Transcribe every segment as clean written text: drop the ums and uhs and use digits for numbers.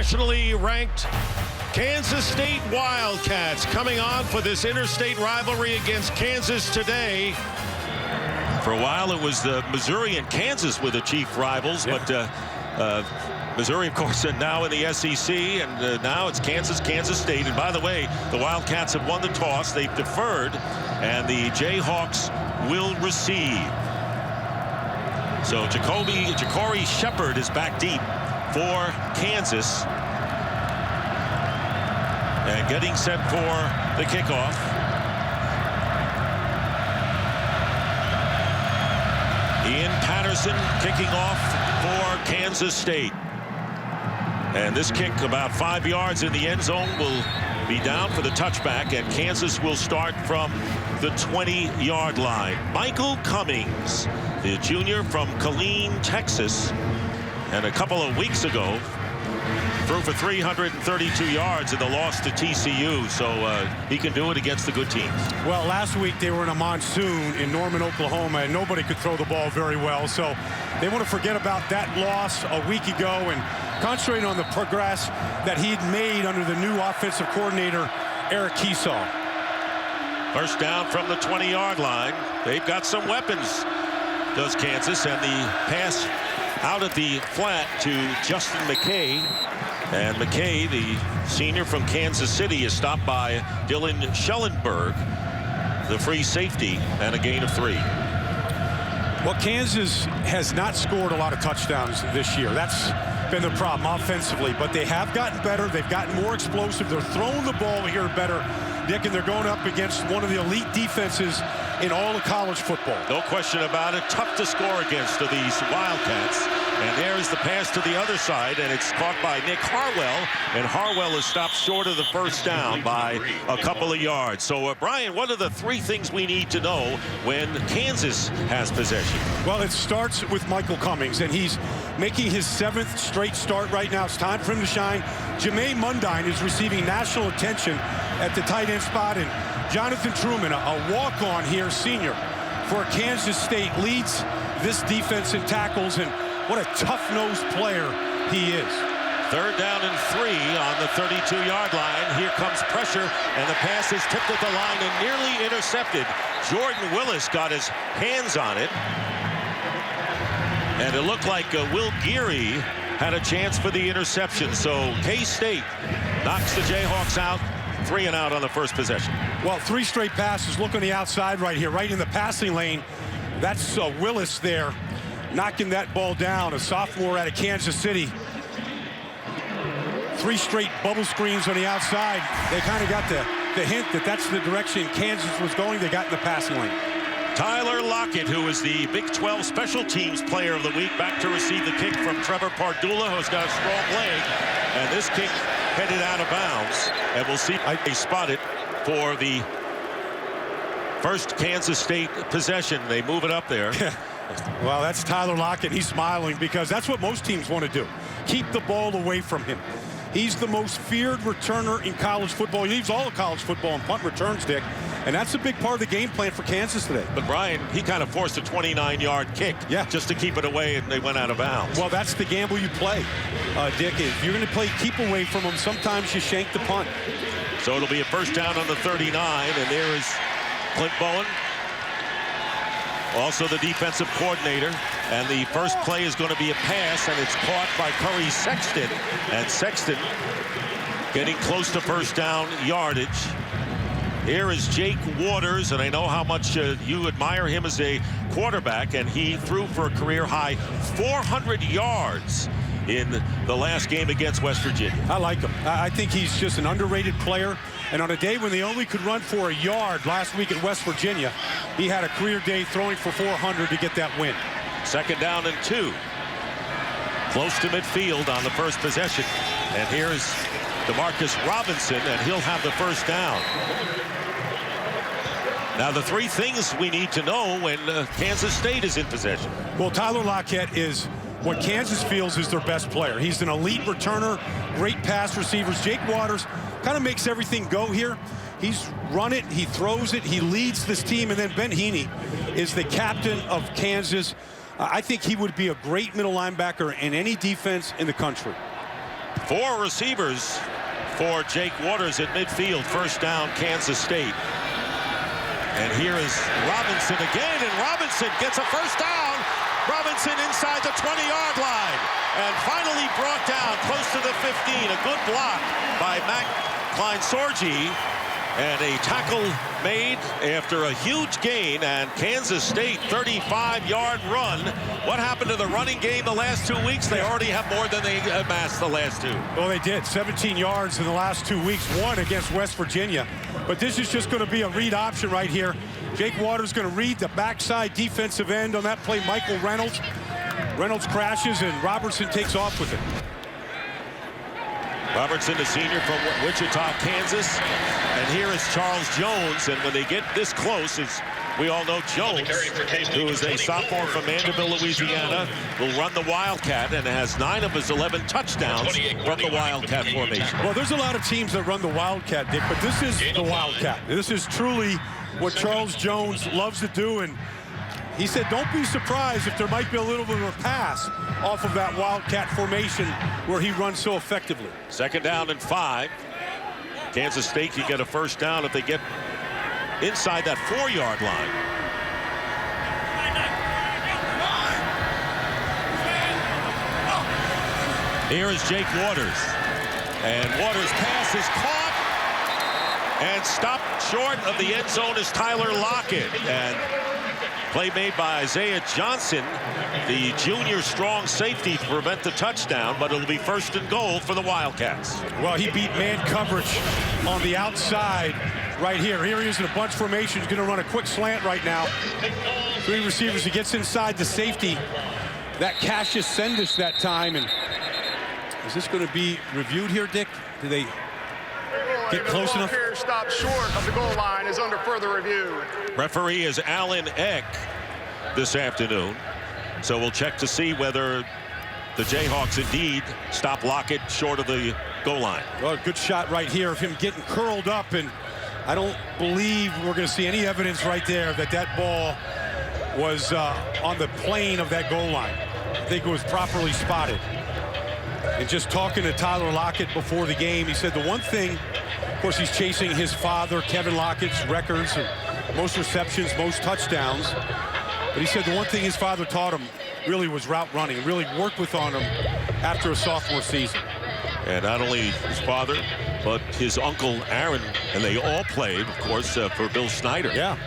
nationally ranked Kansas State Wildcats coming on for this interstate rivalry against Kansas today. For a while, it was Missouri and Kansas were the chief rivals, but Missouri, of course, are now in the SEC, and now it's Kansas State. And by the way, the Wildcats have won the toss. They've deferred, and the Jayhawks will receive. So Ja'Cory Shepherd is back deep for Kansas, and getting set for the kickoff. Ian Patterson kicking off for Kansas State. And this kick about 5 yards in the end zone will be down for the touchback, and Kansas will start from the 20-yard line. Michael Cummings, the junior from Killeen, Texas, and a couple of weeks ago threw for 332 yards in the loss to TCU, so he can do it against the good teams. Well, last week they were in a monsoon in Norman, Oklahoma, and nobody could throw the ball very well, so they want to forget about that loss a week ago and concentrate on the progress that he'd made under the new offensive coordinator, Eric Keesaw. First down from the 20-yard line. They've got some weapons, does Kansas, and the pass out at the flat to Justin McKay. And McKay, the senior from Kansas City, is stopped by Dylan Schellenberg, the free safety, and a gain of 3. Well, Kansas has not scored a lot of touchdowns this year. That's been the problem offensively, but they have gotten better. They've gotten more explosive. They're throwing the ball here better, Nick, and they're going up against one of the elite defenses in all of college football. No question about it. Tough to score against these Wildcats. And there's the pass to the other side, and it's caught by Nick Harwell, and Harwell is stopped short of the first down by a couple of yards. So, Brian, what are the 3 things we need to know when Kansas has possession? Well, it starts with Michael Cummings, and he's making his 7th straight start right now. It's time for him to shine. Jermaine Mundine is receiving national attention at the tight end spot, and Jonathan Truman, a walk-on here, senior, for Kansas State, leads this defense in tackles, and what a tough-nosed player he is. 3rd down and 3 on the 32-yard line. Here comes pressure, and the pass is tipped at the line and nearly intercepted. Jordan Willis got his hands on it, and it looked like Will Geary had a chance for the interception. So K-State knocks the Jayhawks out. 3 and out on the first possession. Well, 3 straight passes. Look on the outside right here, right in the passing lane. That's Willis there, knocking that ball down, a sophomore out of Kansas City. 3 straight bubble screens on the outside. They kind of got the hint that that's the direction Kansas was going. They got in the passing lane. Tyler Lockett, who is the Big 12 Special Teams Player of the Week, back to receive the kick from Trevor Pardula, who's got a strong leg. And this kick headed out of bounds. And we'll see they spot it for the first Kansas State possession. They move it up there. Well, that's Tyler Lockett. He's smiling because that's what most teams want to do. Keep the ball away from him. He's the most feared returner in college football. He leaves all of college football in punt returns, Dick. And that's a big part of the game plan for Kansas today. But, Brian, he kind of forced a 29-yard kick just to keep it away, and they went out of bounds. Well, that's the gamble you play, Dick. If you're going to play keep away from him, sometimes you shank the punt. So it'll be a first down on the 39, and there is Clint Bowen, also the defensive coordinator. And the first play is going to be a pass, and it's caught by Curry Sexton. And Sexton getting close to first down yardage. Here is Jake Waters, and I know how much you admire him as a quarterback, and he threw for a career-high 400 yards in the last game against West Virginia. I like him. I think he's just an underrated player, and on a day when they only could run for a yard last week at West Virginia, he had a career day throwing for 400 to get that win. 2nd down and 2. Close to midfield on the first possession, and here's DeMarcus Robinson, and he'll have the first down. Now, the 3 things we need to know when Kansas State is in possession. Well, Tyler Lockett is what Kansas feels is their best player. He's an elite returner, great pass receivers. Jake Waters kind of makes everything go here. He's run it, he throws it, he leads this team, and then Ben Heaney is the captain of Kansas. I think he would be a great middle linebacker in any defense in the country. 4 receivers for Jake Waters at midfield. First down, Kansas State. And here is Robinson again, and Robinson gets a first down. Robinson inside the 20-yard line, and finally brought down close to the 15. A good block by Matt Klein-Sorgi, and a tackle made after a huge gain. And Kansas State 35-yard run. What happened to the running game the last 2 weeks? They already have more than they amassed the last 2. Well, they did. 17 yards in the last 2 weeks, 1 against West Virginia. But this is just going to be a read option right here. Jake Waters going to read the backside defensive end on that play, Michael Reynolds. Reynolds crashes, and Robertson takes off with it. Robertson, a senior from Wichita, Kansas. And here is Charles Jones. And when they get this close, as we all know, Jones, who is a sophomore from Mandeville, Louisiana, will run the Wildcat and has 9 of his 11 touchdowns from the Wildcat formation. Well, there's a lot of teams that run the Wildcat, Dick, but this is the Wildcat. This is truly what Charles Jones loves to do. And he said, don't be surprised if there might be a little bit of a pass off of that Wildcat formation where he runs so effectively. Second down and 5. Kansas State can get a first down if they get inside that 4-yard line. Here is Jake Waters. And Waters' pass is caught and stopped short of the end zone is Tyler Lockett. And play made by Isaiah Johnson, the junior strong safety, to prevent the touchdown, but it'll be first and goal for the Wildcats. Well, he beat man coverage on the outside right here. Here he is in a bunch formation. He's going to run a quick slant right now. 3 receivers. He gets inside the safety. That Cassius Sendis that time. And is this going to be reviewed here, Dick? Do they get close enough? Here stopped short of the goal line is under further review. Referee is Alan Eck this afternoon. So we'll check to see whether the Jayhawks indeed stop Lockett short of the goal line. Well, good shot right here of him getting curled up, and I don't believe we're going to see any evidence right there that that ball was on the plane of that goal line. I think it was properly spotted. And just talking to Tyler Lockett before the game, he said the one thing, of course, he's chasing his father, Kevin Lockett's records of most receptions, most touchdowns. But he said the one thing his father taught him really was route running, really worked with on him after a sophomore season. And not only his father, but his uncle Aaron, and they all played, of course, for Bill Snyder. Yeah.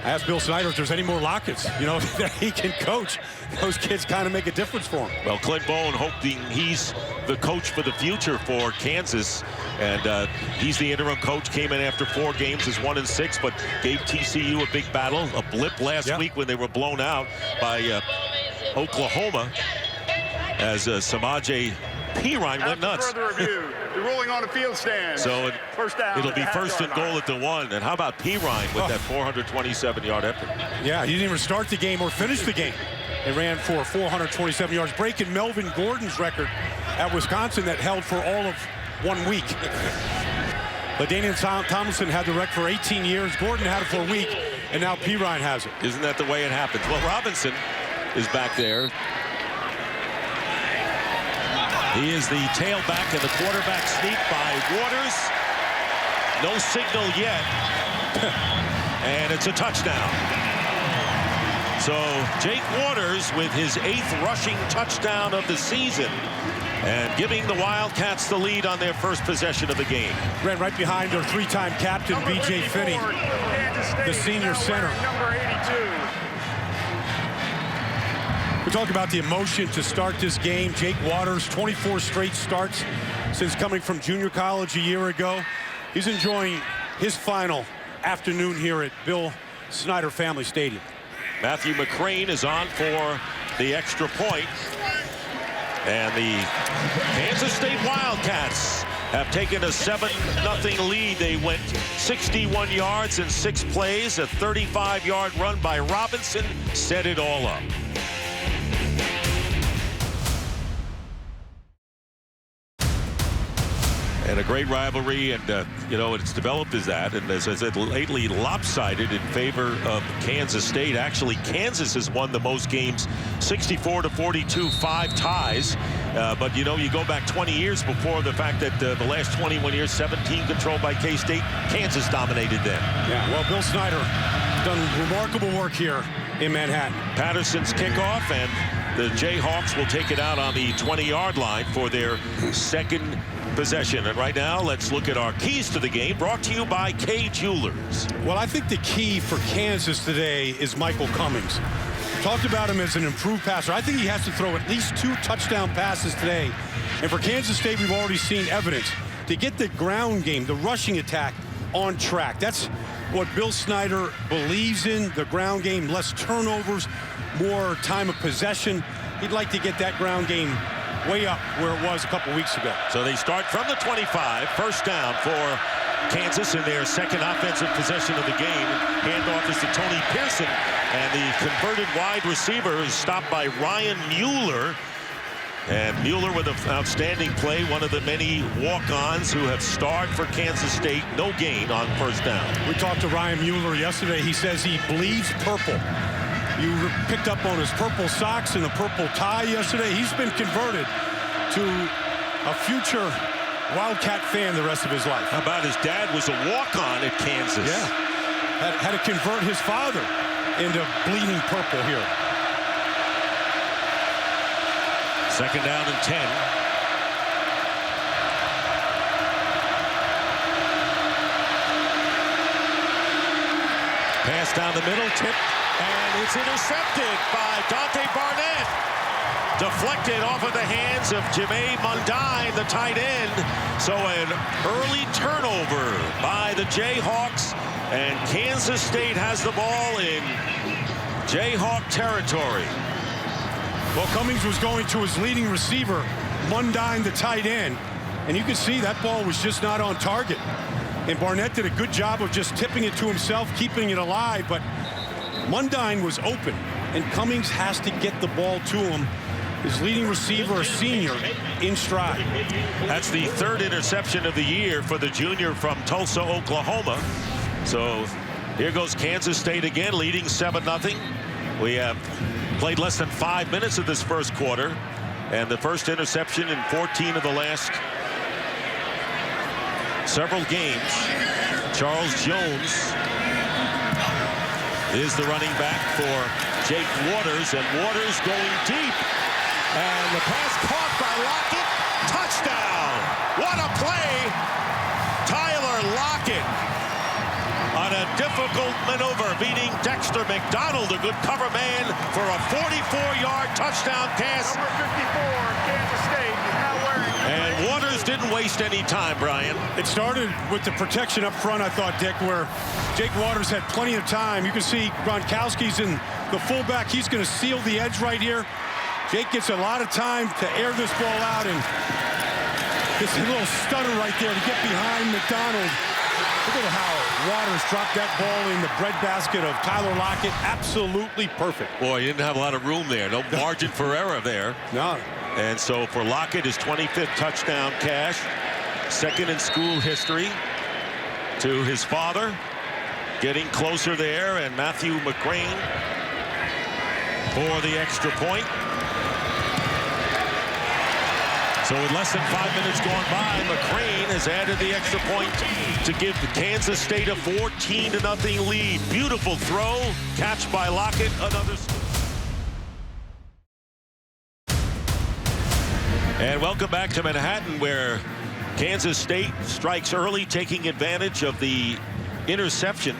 I asked Bill Snyder if there's any more Locketts, you know, that he can coach. Those kids kind of make a difference for him. Well, Clint Bowen hoping he's the coach for the future for Kansas. And he's the interim coach, came in after 4 games as 1-6, but gave TCU a big battle, a blip last week when they were blown out by Oklahoma as Samaje Perine went nuts. Further review, the ruling on the field stand. So first down, it'll be first and goal at the 1. And how about Perine with that 427-yard effort? Yeah, he didn't even start the game or finish the game. They ran for 427 yards, breaking Melvin Gordon's record at Wisconsin that held for all of 1 week. LaDainian Tomlinson had the record for 18 years. Gordon had it for a week, and now Perine has it. Isn't that the way it happens? Well, Robinson is back there. He is the tailback, and the quarterback sneak by Waters. No signal yet. And it's a touchdown. So Jake Waters with his 8th rushing touchdown of the season, and giving the Wildcats the lead on their first possession of the game. Ran right behind their 3-time captain, B.J. Finney, the senior center. Number 82. We talk about the emotion to start this game. Jake Waters, 24 straight starts since coming from junior college a year ago. He's enjoying his final afternoon here at Bill Snyder Family Stadium. Matthew McCrane is on for the extra point. And the Kansas State Wildcats have taken a 7-0 lead. They went 61 yards in 6 plays. A 35-yard run by Robinson set it all up. And a great rivalry, and you know, it's developed as that, and as I said, lately lopsided in favor of Kansas State. Actually, Kansas has won the most games, 64-42, 5 ties. But, you know, you go back 20 years before the fact that the last 21 years, 17 controlled by K-State. Kansas dominated them. Yeah, well, Bill Snyder done remarkable work here in Manhattan. Patterson's kickoff, and the Jayhawks will take it out on the 20-yard line for their second possession. And right now, let's look at our keys to the game, brought to you by Kay Jewelers. Well, I think the key for Kansas today is Michael Cummings. Talked about him as an improved passer. I think he has to throw at least 2 touchdown passes today. And for Kansas State, we've already seen evidence to get the ground game, the rushing attack, on track. That's what Bill Snyder believes in, the ground game, less turnovers, more time of possession. He'd like to get that ground game way up where it was a couple weeks ago. So they start from the 25, first down for Kansas in their second offensive possession of the game. Handoff is to Tony Pearson, and the converted wide receiver is stopped by Ryan Mueller. And Mueller with an outstanding play, one of the many walk-ons who have starred for Kansas State. No gain on first down. We talked to Ryan Mueller yesterday. He says he bleeds purple. You picked up on his purple socks and the purple tie yesterday. He's been converted to a future Wildcat fan the rest of his life. How about his dad was a walk-on at Kansas? Yeah. Had to convert his father into bleeding purple here. Second down and 10. Pass down the middle, tipped, and it's intercepted by Dante Barnett. Deflected off of the hands of Jermaine Mundine, the tight end. So an early turnover by the Jayhawks, and Kansas State has the ball in Jayhawk territory. Well, Cummings was going to his leading receiver, Mundine, the tight end, and you can see that ball was just not on target. And Barnett did a good job of just tipping it to himself, keeping it alive, but Mundine was open, and Cummings has to get the ball to him. His leading receiver, a senior, in stride. That's the third interception of the year for the junior from Tulsa, Oklahoma. So here goes Kansas State again, leading 7-0. We have played less than 5 minutes of this first quarter, and the first interception in 14 of the last several games. Charles Jones is the running back for Jake Waters, and Waters going deep. And the pass caught by Lockett. Touchdown! What a play! Tyler Lockett on a difficult maneuver, beating Dexter McDonald, a good cover man, for a 44-yard touchdown pass. Number 54, Kansas State, is now wearing. And Waters didn't waste any time, Brian. It started with the protection up front, I thought, Dick, where Jake Waters had plenty of time. You can see Gronkowski's in the fullback. He's going to seal the edge right here. Jake gets a lot of time to air this ball out, and just a little stutter right there to get behind McDonald. Look at how Waters dropped that ball in the breadbasket of Tyler Lockett. Absolutely perfect. Boy, you didn't have a lot of room there. No margin for error there. No. And so for Lockett, his 25th touchdown cash, second in school history, to his father, getting closer there, and Matthew McCrane for the extra point. So with less than 5 minutes gone by, McCrane has added the extra point to give Kansas State a 14-0 lead. Beautiful throw, catch by Lockett, another. And welcome back to Manhattan, where Kansas State strikes early, taking advantage of the interception,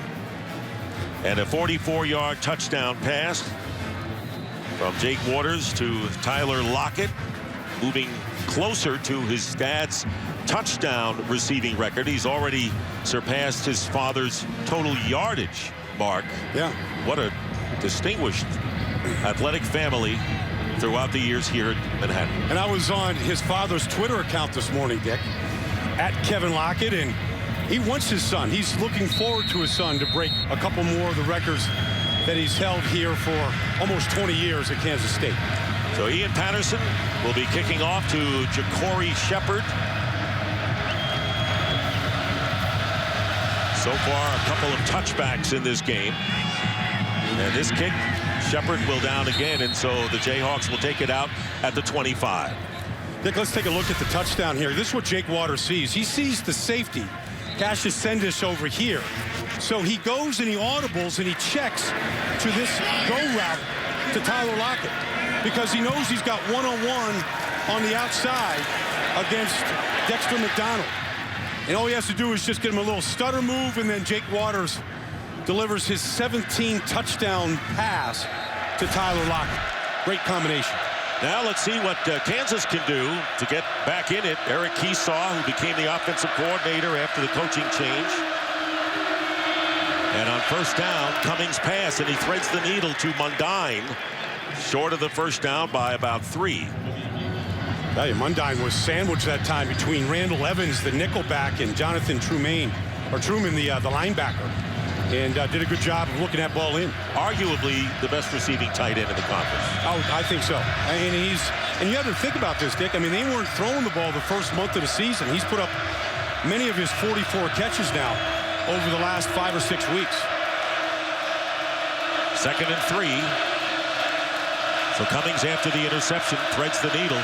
and a 44-yard touchdown pass from Jake Waters to Tyler Lockett, moving closer to his dad's touchdown receiving record. He's already surpassed his father's total yardage mark. Yeah. What a distinguished athletic family throughout the years here at Manhattan. And I was on his father's Twitter account this morning, Dick, at Kevin Lockett, and he wants his son. He's looking forward to his son to break a couple more of the records that he's held here for almost 20 years at Kansas State. So Ian Patterson will be kicking off to Ja'Cory Shepard. So far, a couple of touchbacks in this game. And this kick, Shepard will down again, and so the Jayhawks will take it out at the 25. Dick, let's take a look at the touchdown here. This is what Jake Waters sees. He sees the safety, Cassius Sendis, over here. So he goes and he audibles and he checks to this go route to Tyler Lockett because he knows he's got one-on-one on the outside against Dexter McDonald. And all he has to do is just get him a little stutter move, and then Jake Waters delivers his 17th touchdown pass to Tyler Lockett. Great combination. Now let's see what Kansas can do to get back in it. Eric Keesaw, who became the offensive coordinator after the coaching change. And on first down, Cummings pass, and he threads the needle to Mundine. Short of the first down by about 3. Mundine was sandwiched that time between Randall Evans, the nickelback, and Jonathan Truman, the linebacker. And did a good job of looking that ball in. Arguably the best receiving tight end in the conference. Oh, I think so. And you have to think about this, Dick. I mean, they weren't throwing the ball the first month of the season. He's put up many of his 44 catches now over the last 5 or 6 weeks. 2nd and 3. So Cummings, after the interception, threads the needle.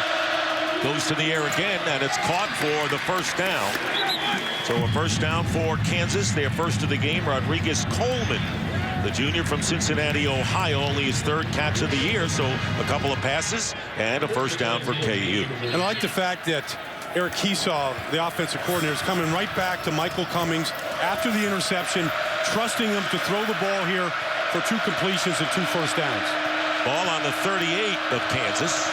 Goes to the air again, and it's caught for the first down. So a first down for Kansas, their first of the game. Rodriguez Coleman, the junior from Cincinnati, Ohio, only his 3rd catch of the year. So a couple of passes and a first down for KU. And I like the fact that Eric Keesaw, the offensive coordinator, is coming right back to Michael Cummings after the interception, trusting him to throw the ball here for 2 completions and 2 first downs. Ball on the 38 of Kansas.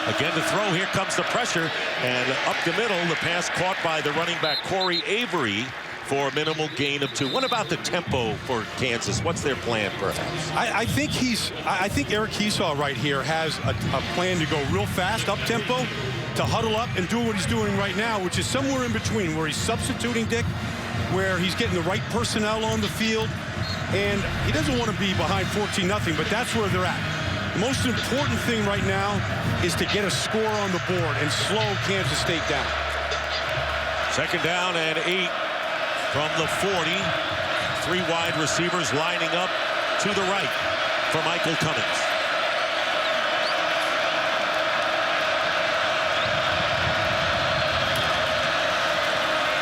Again to throw. Here comes the pressure, and up the middle, the pass caught by the running back Corey Avery for a minimal gain of 2. What about the tempo for Kansas? What's their plan, perhaps? I think Eric Keesaw right here has a plan to go real fast, up tempo, to huddle up and do what he's doing right now, which is somewhere in between, where he's substituting, Dick, where he's getting the right personnel on the field, and he doesn't want to be behind 14-0, but that's where they're at. The most important thing right now is to get a score on the board and slow Kansas State down. 2nd down and 8 from the 40. 3 wide receivers lining up to the right for Michael Cummings.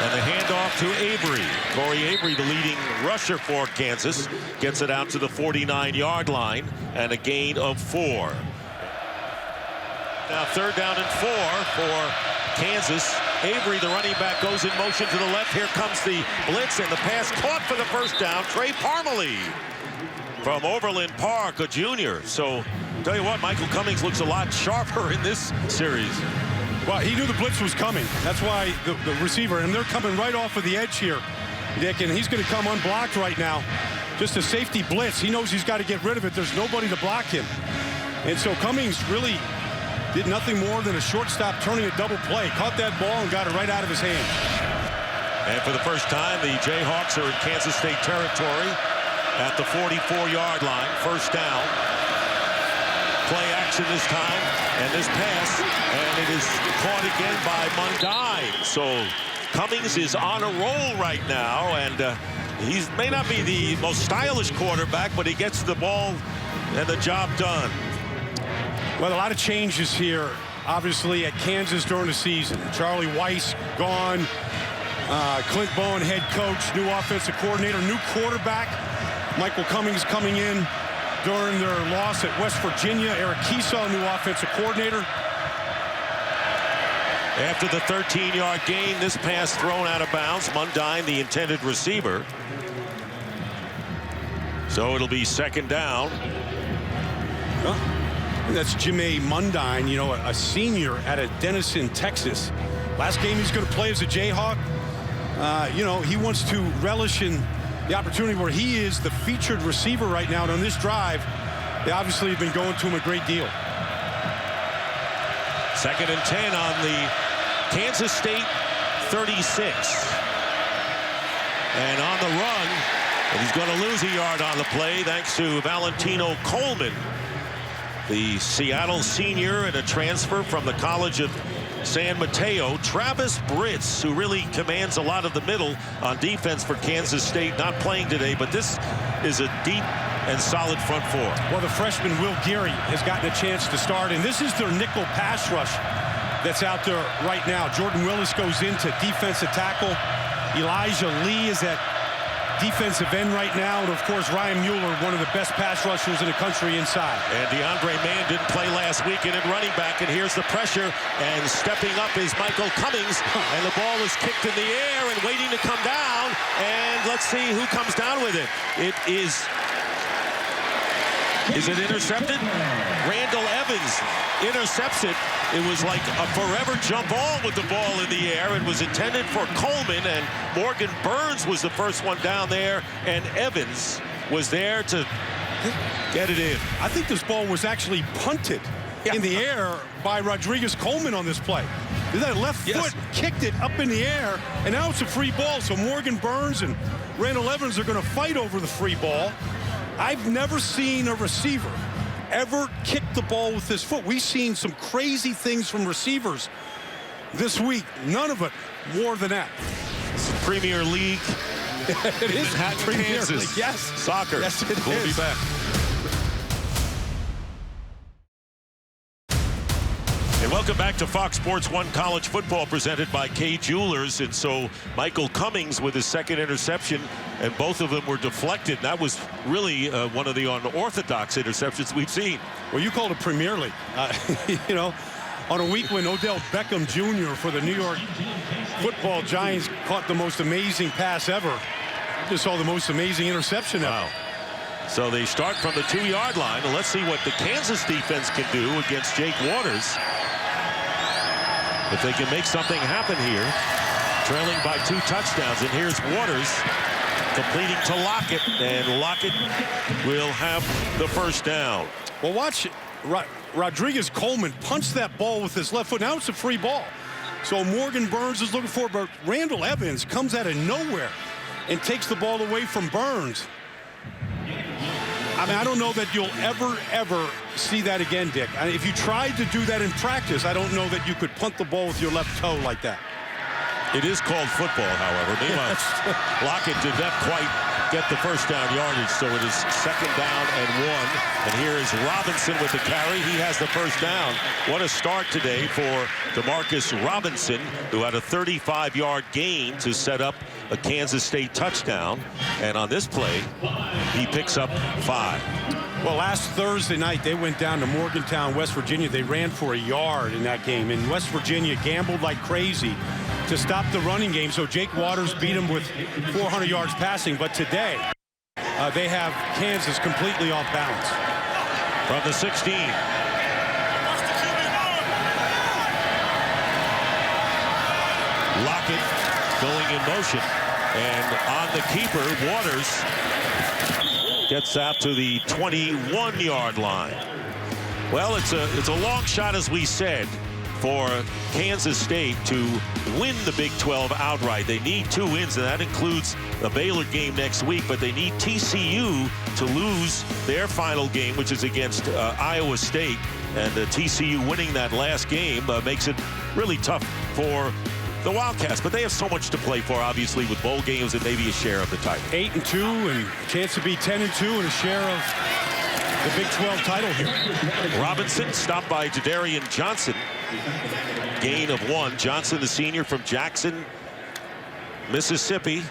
And the handoff to Avery. Corey Avery, the leading rusher for Kansas, gets it out to the 49-yard line, and a gain of 4. Now 3rd down and 4 for Kansas. Avery, the running back, goes in motion to the left. Here comes the blitz, and the pass caught for the first down. Trey Parmalee from Overland Park, a junior. So, tell you what, Michael Cummings looks a lot sharper in this series. Well, he knew the blitz was coming. That's why the receiver, and they're coming right off of the edge here, Dick, and he's going to come unblocked right now. Just a safety blitz. He knows he's got to get rid of it. There's nobody to block him. And so Cummings really did nothing more than a shortstop turning a double play. Caught that ball and got it right out of his hand. And for the first time, the Jayhawks are in Kansas State territory at the 44-yard line. First down. Play action this time, and this pass, and it is caught again by Mundine. So Cummings is on a roll right now, and he may not be the most stylish quarterback, but he gets the ball and the job done. Well, a lot of changes here, obviously, at Kansas during the season. Charlie Weiss gone, Clint Bowen, head coach, new offensive coordinator, new quarterback. Michael Cummings coming in during their loss at West Virginia. Eric Keesaw, new offensive coordinator. After the 13-yard gain, this pass thrown out of bounds. Mundine, the intended receiver. So it'll be 2nd down. And that's Jamae Mundine, you know, a senior out of Denison, Texas. Last game he's going to play as a Jayhawk. You know, he wants to relish in the opportunity where he is the featured receiver right now. And on this drive, they obviously have been going to him a great deal. 2nd and 10 on the Kansas State 36. And on the run, and he's going to lose a yard on the play thanks to Valentino Coleman, the Seattle senior and a transfer from the College of San Mateo. Travis Britz, who really commands a lot of the middle on defense for Kansas State, not playing today, but this is a deep and solid front four. Well, the freshman Will Geary has gotten a chance to start, and this is their nickel pass rush that's out there right now. Jordan Willis goes into defensive tackle. Elijah Lee is at defensive end right now, and of course Ryan Mueller, one of the best pass rushers in the country inside. And DeAndre Mann didn't play last weekend at running back, and here's the pressure, and stepping up is Michael Cummings, and the ball is kicked in the air and waiting to come down, and let's see who comes down with it. It is it intercepted? Randall Evans intercepts it. It was like a forever jump ball with the ball in the air. It was intended for Coleman, and Morgan Burns was the first one down there, and Evans was there to get it in. I think this ball was actually punted in the air by Rodriguez Coleman on this play. That left foot kicked it up in the air, and now it's a free ball. So Morgan Burns and Randall Evans are going to fight over the free ball. I've never seen a receiver ever kick the ball with his foot. We've seen some crazy things from receivers this week. None of it more than that. It's the Premier League. It is Manhattan, Kansas. League. Yes. Soccer. Yes, it We'll be back. And welcome back to Fox Sports 1 College Football, presented by Kay Jewelers. And so Michael Cummings with his second interception, and both of them were deflected. That was really one of the unorthodox interceptions we've seen. Well, you called it Premier League. You know, on a week when Odell Beckham Jr. for the New York Football Giants caught the most amazing pass ever, I just saw the most amazing interception ever. Wow. So they start from the 2-yard line, and let's see what the Kansas defense can do against Jake Waters. If they can make something happen here, trailing by 2 touchdowns. And here's Waters completing to Lockett, and Lockett will have the first down. Well, watch Rodriguez Coleman punch that ball with his left foot. Now it's a free ball. So Morgan Burns is looking for it, but Randall Evans comes out of nowhere and takes the ball away from Burns. I mean, I don't know that you'll ever see that again, Dick. I mean, if you tried to do that in practice, I don't know that you could punt the ball with your left toe like that. It is called football, however. Meanwhile, Lockett did not quite get the first down yardage, so it is 2nd down and 1. And here is Robinson with the carry. He has the first down. What a start today for DeMarcus Robinson, who had a 35-yard gain to set up a Kansas State touchdown. And on this play, he picks up 5. Well, last Thursday night, they went down to Morgantown, West Virginia. They ran for a yard in that game, and West Virginia gambled like crazy to stop the running game, so Jake Waters beat him with 400 yards passing. But today, they have Kansas completely off balance. From the 16. Lockett going in motion, and on the keeper, Waters gets out to the 21-yard line. Well, it's a long shot, as we said, for Kansas State to win the Big 12 outright. They need 2 wins, and that includes the Baylor game next week, but they need TCU to lose their final game, which is against Iowa State. And TCU winning that last game makes it really tough for the Wildcats, but they have so much to play for, obviously, with bowl games and maybe a share of the title. 8-2 and a chance to be 10-2 and a share of the Big 12 title here. Robinson stopped by Jadarian Johnson. Gain of 1. Johnson, the senior from Jackson, Mississippi.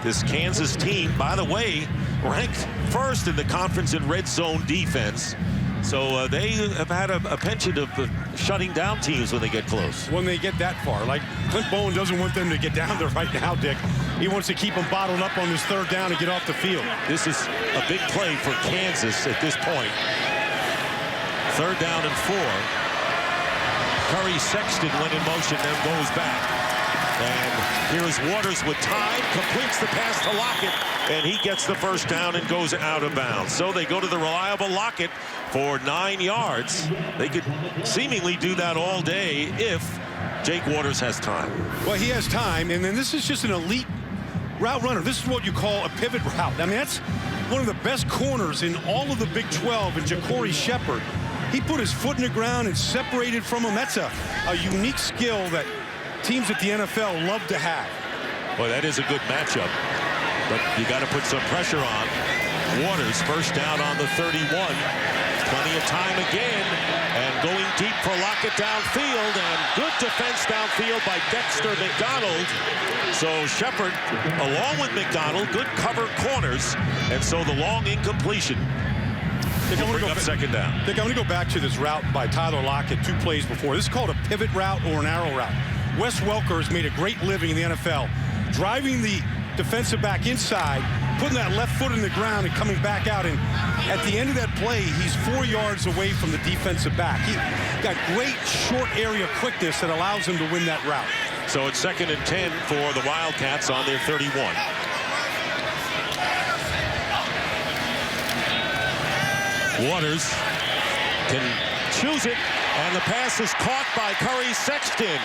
This Kansas team, by the way, ranked 1st in the conference in red zone defense. So they have had a penchant of shutting down teams when they get close. When they get that far. Like, Clint Bowen doesn't want them to get down there right now, Dick. He wants to keep them bottled up on this 3rd down and get off the field. This is a big play for Kansas at this point. 3rd down and 4. Curry Sexton went in motion, then goes back. And here is Waters with time, completes the pass to Lockett, and he gets the first down and goes out of bounds. So they go to the reliable Lockett for 9 yards. They could seemingly do that all day if Jake Waters has time. Well, he has time, and then this is just an elite route runner. This is what you call a pivot route. I mean, that's one of the best corners in all of the Big 12, and Ja'Cory Shepherd. He put his foot in the ground and separated from him. That's a unique skill that teams at the NFL love to have. Boy, that is a good matchup, but you got to put some pressure on. Waters, first down on the 31. Plenty of time again, and going deep for Lockett downfield, and good defense downfield by Dexter McDonald. So Shepard, along with McDonald, good cover corners, and so the long incompletion. They're going to bring up second down. They're going to go back to this route by Tyler Lockett 2 plays before. This is called a pivot route or an arrow route. Wes Welker has made a great living in the NFL, driving the defensive back inside, putting that left foot in the ground and coming back out. And at the end of that play, he's 4 yards away from the defensive back. He got great short area quickness that allows him to win that route. So it's 2nd and 10 for the Wildcats on their 31. Waters can choose it, and the pass is caught by Curry Sexton.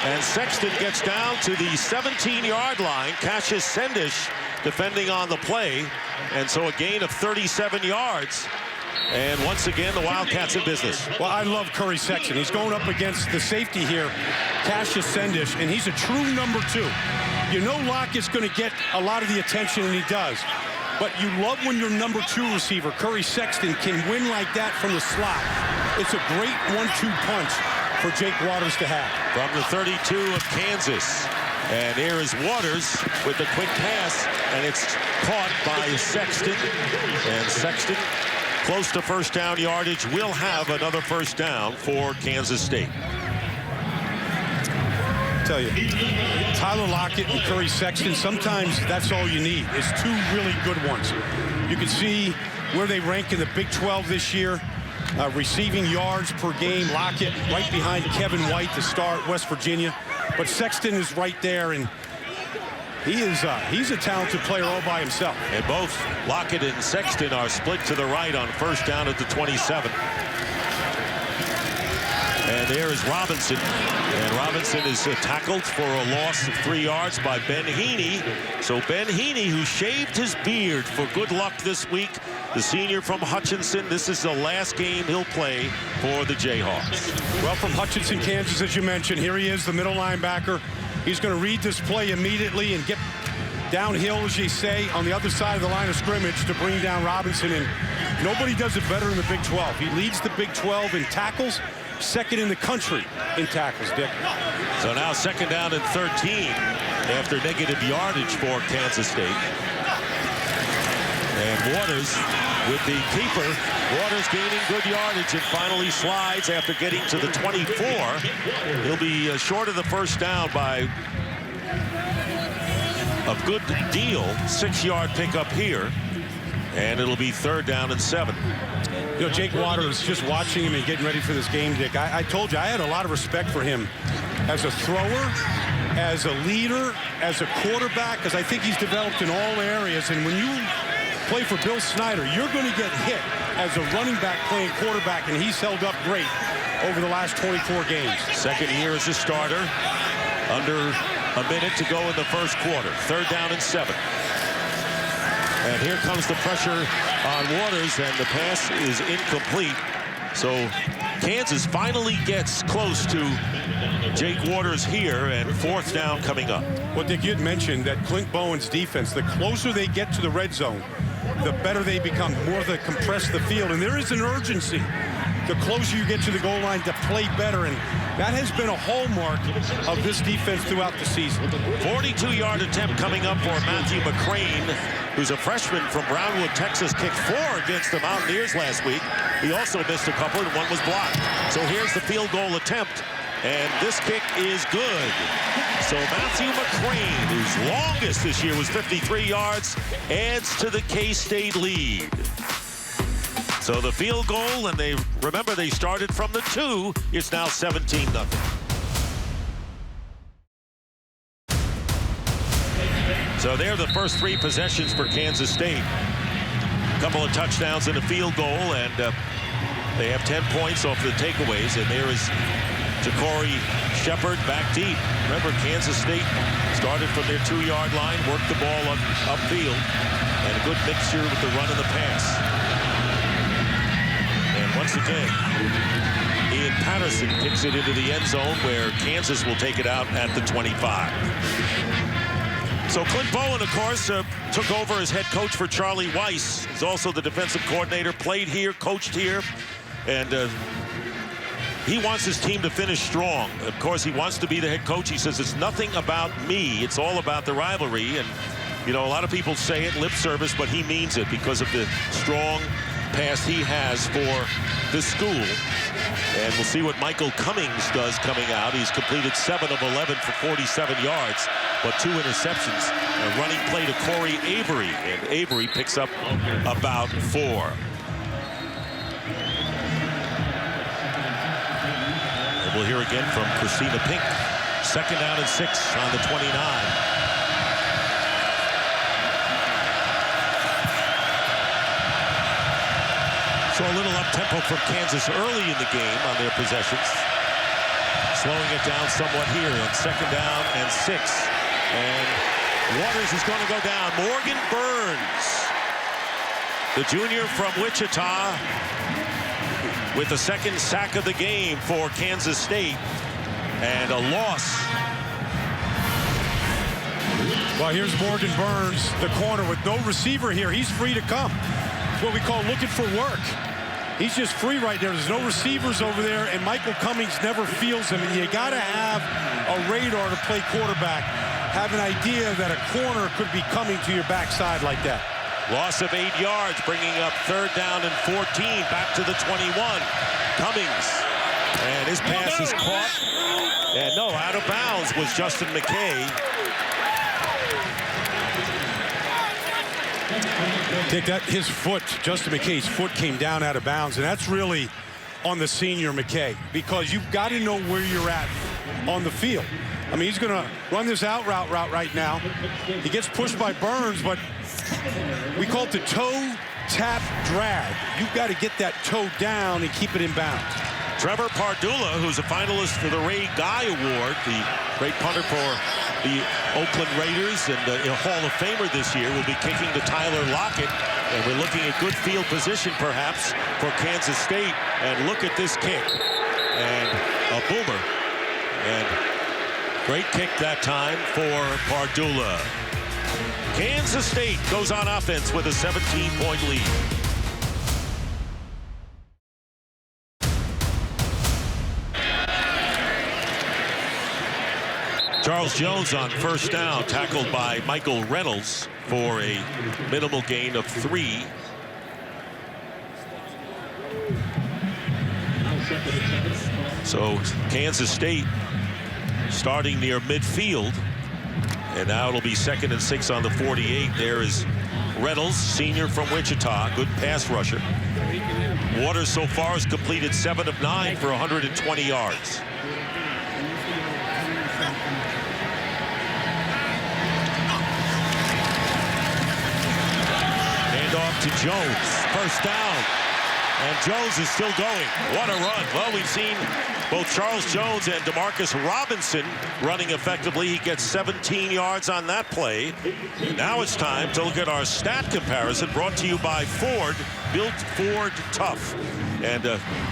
And Sexton gets down to the 17-yard line. Cassius Sendish defending on the play, and so a gain of 37 yards. And once again, the Wildcats in business. Well, I love Curry Sexton. He's going up against the safety here, Cassius Sendish, and he's a true number 2. You know Lockett's going to get a lot of the attention, and he does. But you love when your number 2 receiver, Curry Sexton, can win like that from the slot. It's a great 1-2 punch for Jake Waters to have. From the 32 of Kansas. And here is Waters with the quick pass, and it's caught by Sexton. And Sexton, close to first down yardage, will have another first down for Kansas State. I tell you, Tyler Lockett and Curry Sexton, sometimes that's all you need is 2 really good ones. You can see where they rank in the Big 12 this year. Receiving yards per game, Lockett right behind Kevin White, the star at West Virginia. But Sexton is right there, and he's a talented player all by himself. And both Lockett and Sexton are split to the right on first down at the 27. And there is Robinson. And Robinson is tackled for a loss of 3 yards by Ben Heaney. So Ben Heaney, who shaved his beard for good luck this week, the senior from Hutchinson, this is the last game he'll play for the Jayhawks. Well, from Hutchinson, Kansas, as you mentioned, here he is, the middle linebacker. He's going to read this play immediately and get downhill, as you say, on the other side of the line of scrimmage to bring down Robinson. And nobody does it better in the Big 12. He leads the Big 12 in tackles, second in the country in tackles, Dick. So now 2nd down and 13 after negative yardage for Kansas State. And Waters with the keeper. Waters gaining good yardage and finally slides after getting to the 24. He'll be short of the first down by a good deal. 6-yard pickup here. And it'll be 3rd down and 7. You know, Jake Waters, just watching him and getting ready for this game, Dick, I told you I had a lot of respect for him as a thrower, as a leader, as a quarterback, because I think he's developed in all areas. And when you play for Bill Snyder, you're going to get hit as a running back playing quarterback, and he's held up great over the last 24 games. Second year as a starter, under a minute to go in the first quarter. 3rd down and 7. And here comes the pressure on Waters, and the pass is incomplete. So Kansas finally gets close to Jake Waters here, and 4th down coming up. Well, Dick, you'd mentioned that Clint Bowen's defense, the closer they get to the red zone, the better they become, the more they compress the field. And there is an urgency. The closer you get to the goal line to play better, and that has been a hallmark of this defense throughout the season. 42-yard attempt coming up for Matthew McCrane, who's a freshman from Brownwood, Texas, kicked 4 against the Mountaineers last week. He also missed a couple, and one was blocked. So here's the field goal attempt, and this kick is good. So Matthew McCrane, whose longest this year was 53 yards, adds to the K-State lead. So the field goal, and remember they started from the 2, it's now 17-0. So they're the first 3 possessions for Kansas State. A couple of touchdowns and a field goal, and they have 10 points off the takeaways. And there is Ja'Cory Shepard back deep. Remember, Kansas State started from their 2-yard line, worked the ball upfield, and a good mixture with the run and the pass. And once again, Ian Patterson kicks it into the end zone, where Kansas will take it out at the 25. So Clint Bowen, of course, took over as head coach for Charlie Weiss. He's also the defensive coordinator, played here, coached here, and he wants his team to finish strong. Of course, he wants to be the head coach. He says, it's nothing about me. It's all about the rivalry. And, you know, a lot of people say it lip service, but he means it because of the strong past he has for the school. And we'll see what Michael Cummings does coming out. He's completed 7 of 11 for 47 yards, but 2 interceptions. A running play to Corey Avery, and Avery picks up about 4. And we'll hear again from Christina Pink. 2nd down and 6 on the 29. So a little up-tempo from Kansas early in the game on their possessions. Slowing it down somewhat here on 2nd down and 6. And Waters is going to go down. Morgan Burns, the junior from Wichita, with the 2nd sack of the game for Kansas State. And a loss. Well, here's Morgan Burns, the corner with no receiver here. He's free to come. It's what we call looking for work. He's just free right there. There's no receivers over there, and Michael Cummings never feels him. And you got to have a radar to play quarterback. Have an idea that a corner could be coming to your backside like that. Loss of 8 yards, bringing up 3rd down and 14. Back to the 21. Cummings. And his pass is caught. And no, out of bounds was Justin McKay. Dick, that his foot, Justin McKay's foot came down out of bounds, and that's really on the senior McKay, because you've got to know where you're at on the field. I mean, he's going to run this out route right now. He gets pushed by Burns, but we call it the toe tap drag. You've got to get that toe down and keep it in bounds. Trevor Pardula, who's a finalist for the Ray Guy Award, the great punter for the Oakland Raiders and a Hall of Famer this year, will be kicking to Tyler Lockett. And we're looking at good field position, perhaps, for Kansas State. And look at this kick. And a boomer. And great kick that time for Pardula. Kansas State goes on offense with a 17-point lead. Charles Jones on 1st down, tackled by Michael Reynolds for a minimal gain of 3. So Kansas State starting near midfield, and now it'll be 2nd and 6 on the 48. There is Reynolds, senior from Wichita, good pass rusher. Waters so far has completed 7 of 9 for 120 yards. Off to Jones, 1st down, and Jones is still going. What a run. Well, we've seen both Charles Jones and Demarcus Robinson running effectively. He gets 17 yards on that play. Now it's time to look at our stat comparison, brought to you by Ford. Built Ford tough. And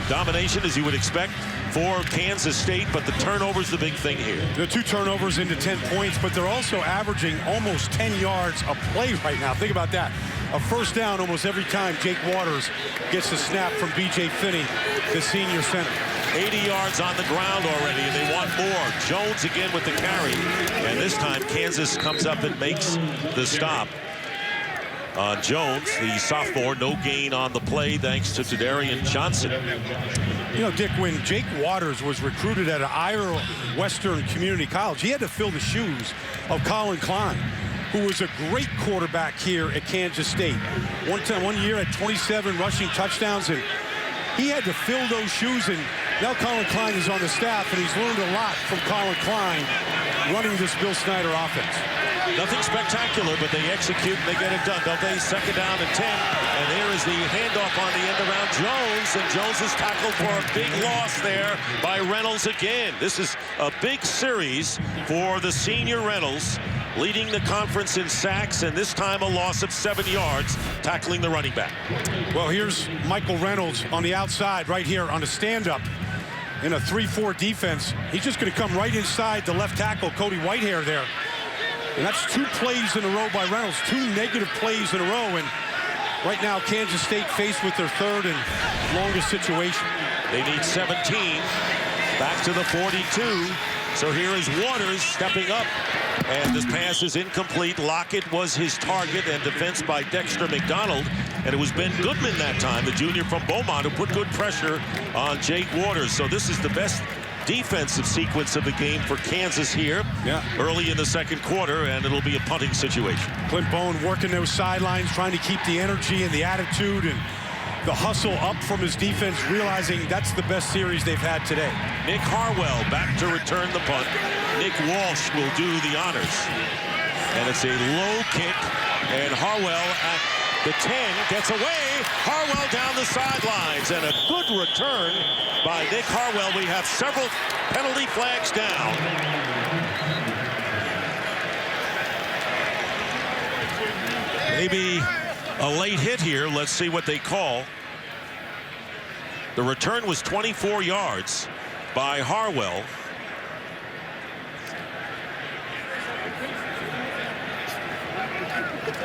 domination, as you would expect, for Kansas State, but the turnover's the big thing here. The 2 turnovers into 10 points, but they're also averaging almost 10 yards a play right now. Think about that. A 1st down almost every time Jake Waters gets a snap from B.J. Finney, the senior center. 80 yards on the ground already, and they want more. Jones again with the carry, and this time Kansas comes up and makes the stop. Jones, the sophomore, no gain on the play thanks to Tadarian Johnson. You know, Dick, when Jake Waters was recruited at Iowa Western Community College, he had to fill the shoes of Colin Klein, who was a great quarterback here at Kansas State. One year at 27 rushing touchdowns, and he had to fill those shoes. And now Colin Klein is on the staff, and he's learned a lot from Colin Klein running this Bill Snyder offense. Nothing spectacular, but they execute and they get it done, don't they? 2nd down and 10, and there is the handoff on the end around Jones, and Jones is tackled for a big loss there by Reynolds again. This is a big series for the senior Reynolds, leading the conference in sacks, and this time a loss of 7 yards, tackling the running back. Well, here's Michael Reynolds on the outside right here on a stand-up in a 3-4 defense. He's just going to come right inside the left tackle, Cody Whitehair there. And that's 2 plays in a row by Reynolds, 2 negative plays in a row. And right now, Kansas State faced with their 3rd and longest situation. They need 17. Back to the 42. So here is Waters stepping up. And this pass is incomplete. Lockett was his target, and defense by Dexter McDonald. And it was Ben Goodman that time, the junior from Beaumont, who put good pressure on Jake Waters. So this is the best defensive sequence of the game for Kansas here early in the 2nd quarter, and it'll be a punting situation. Clint Bowen working those sidelines, trying to keep the energy and the attitude and the hustle up from his defense, realizing that's the best series they've had today. Nick Harwell back to return the punt. Nick Walsh will do the honors. And it's a low kick, and Harwell at the 10 gets away. Harwell down the sidelines, and a good return by Nick Harwell. We have several penalty flags down. Maybe a late hit here. Let's see what they call. The return was 24 yards by Harwell.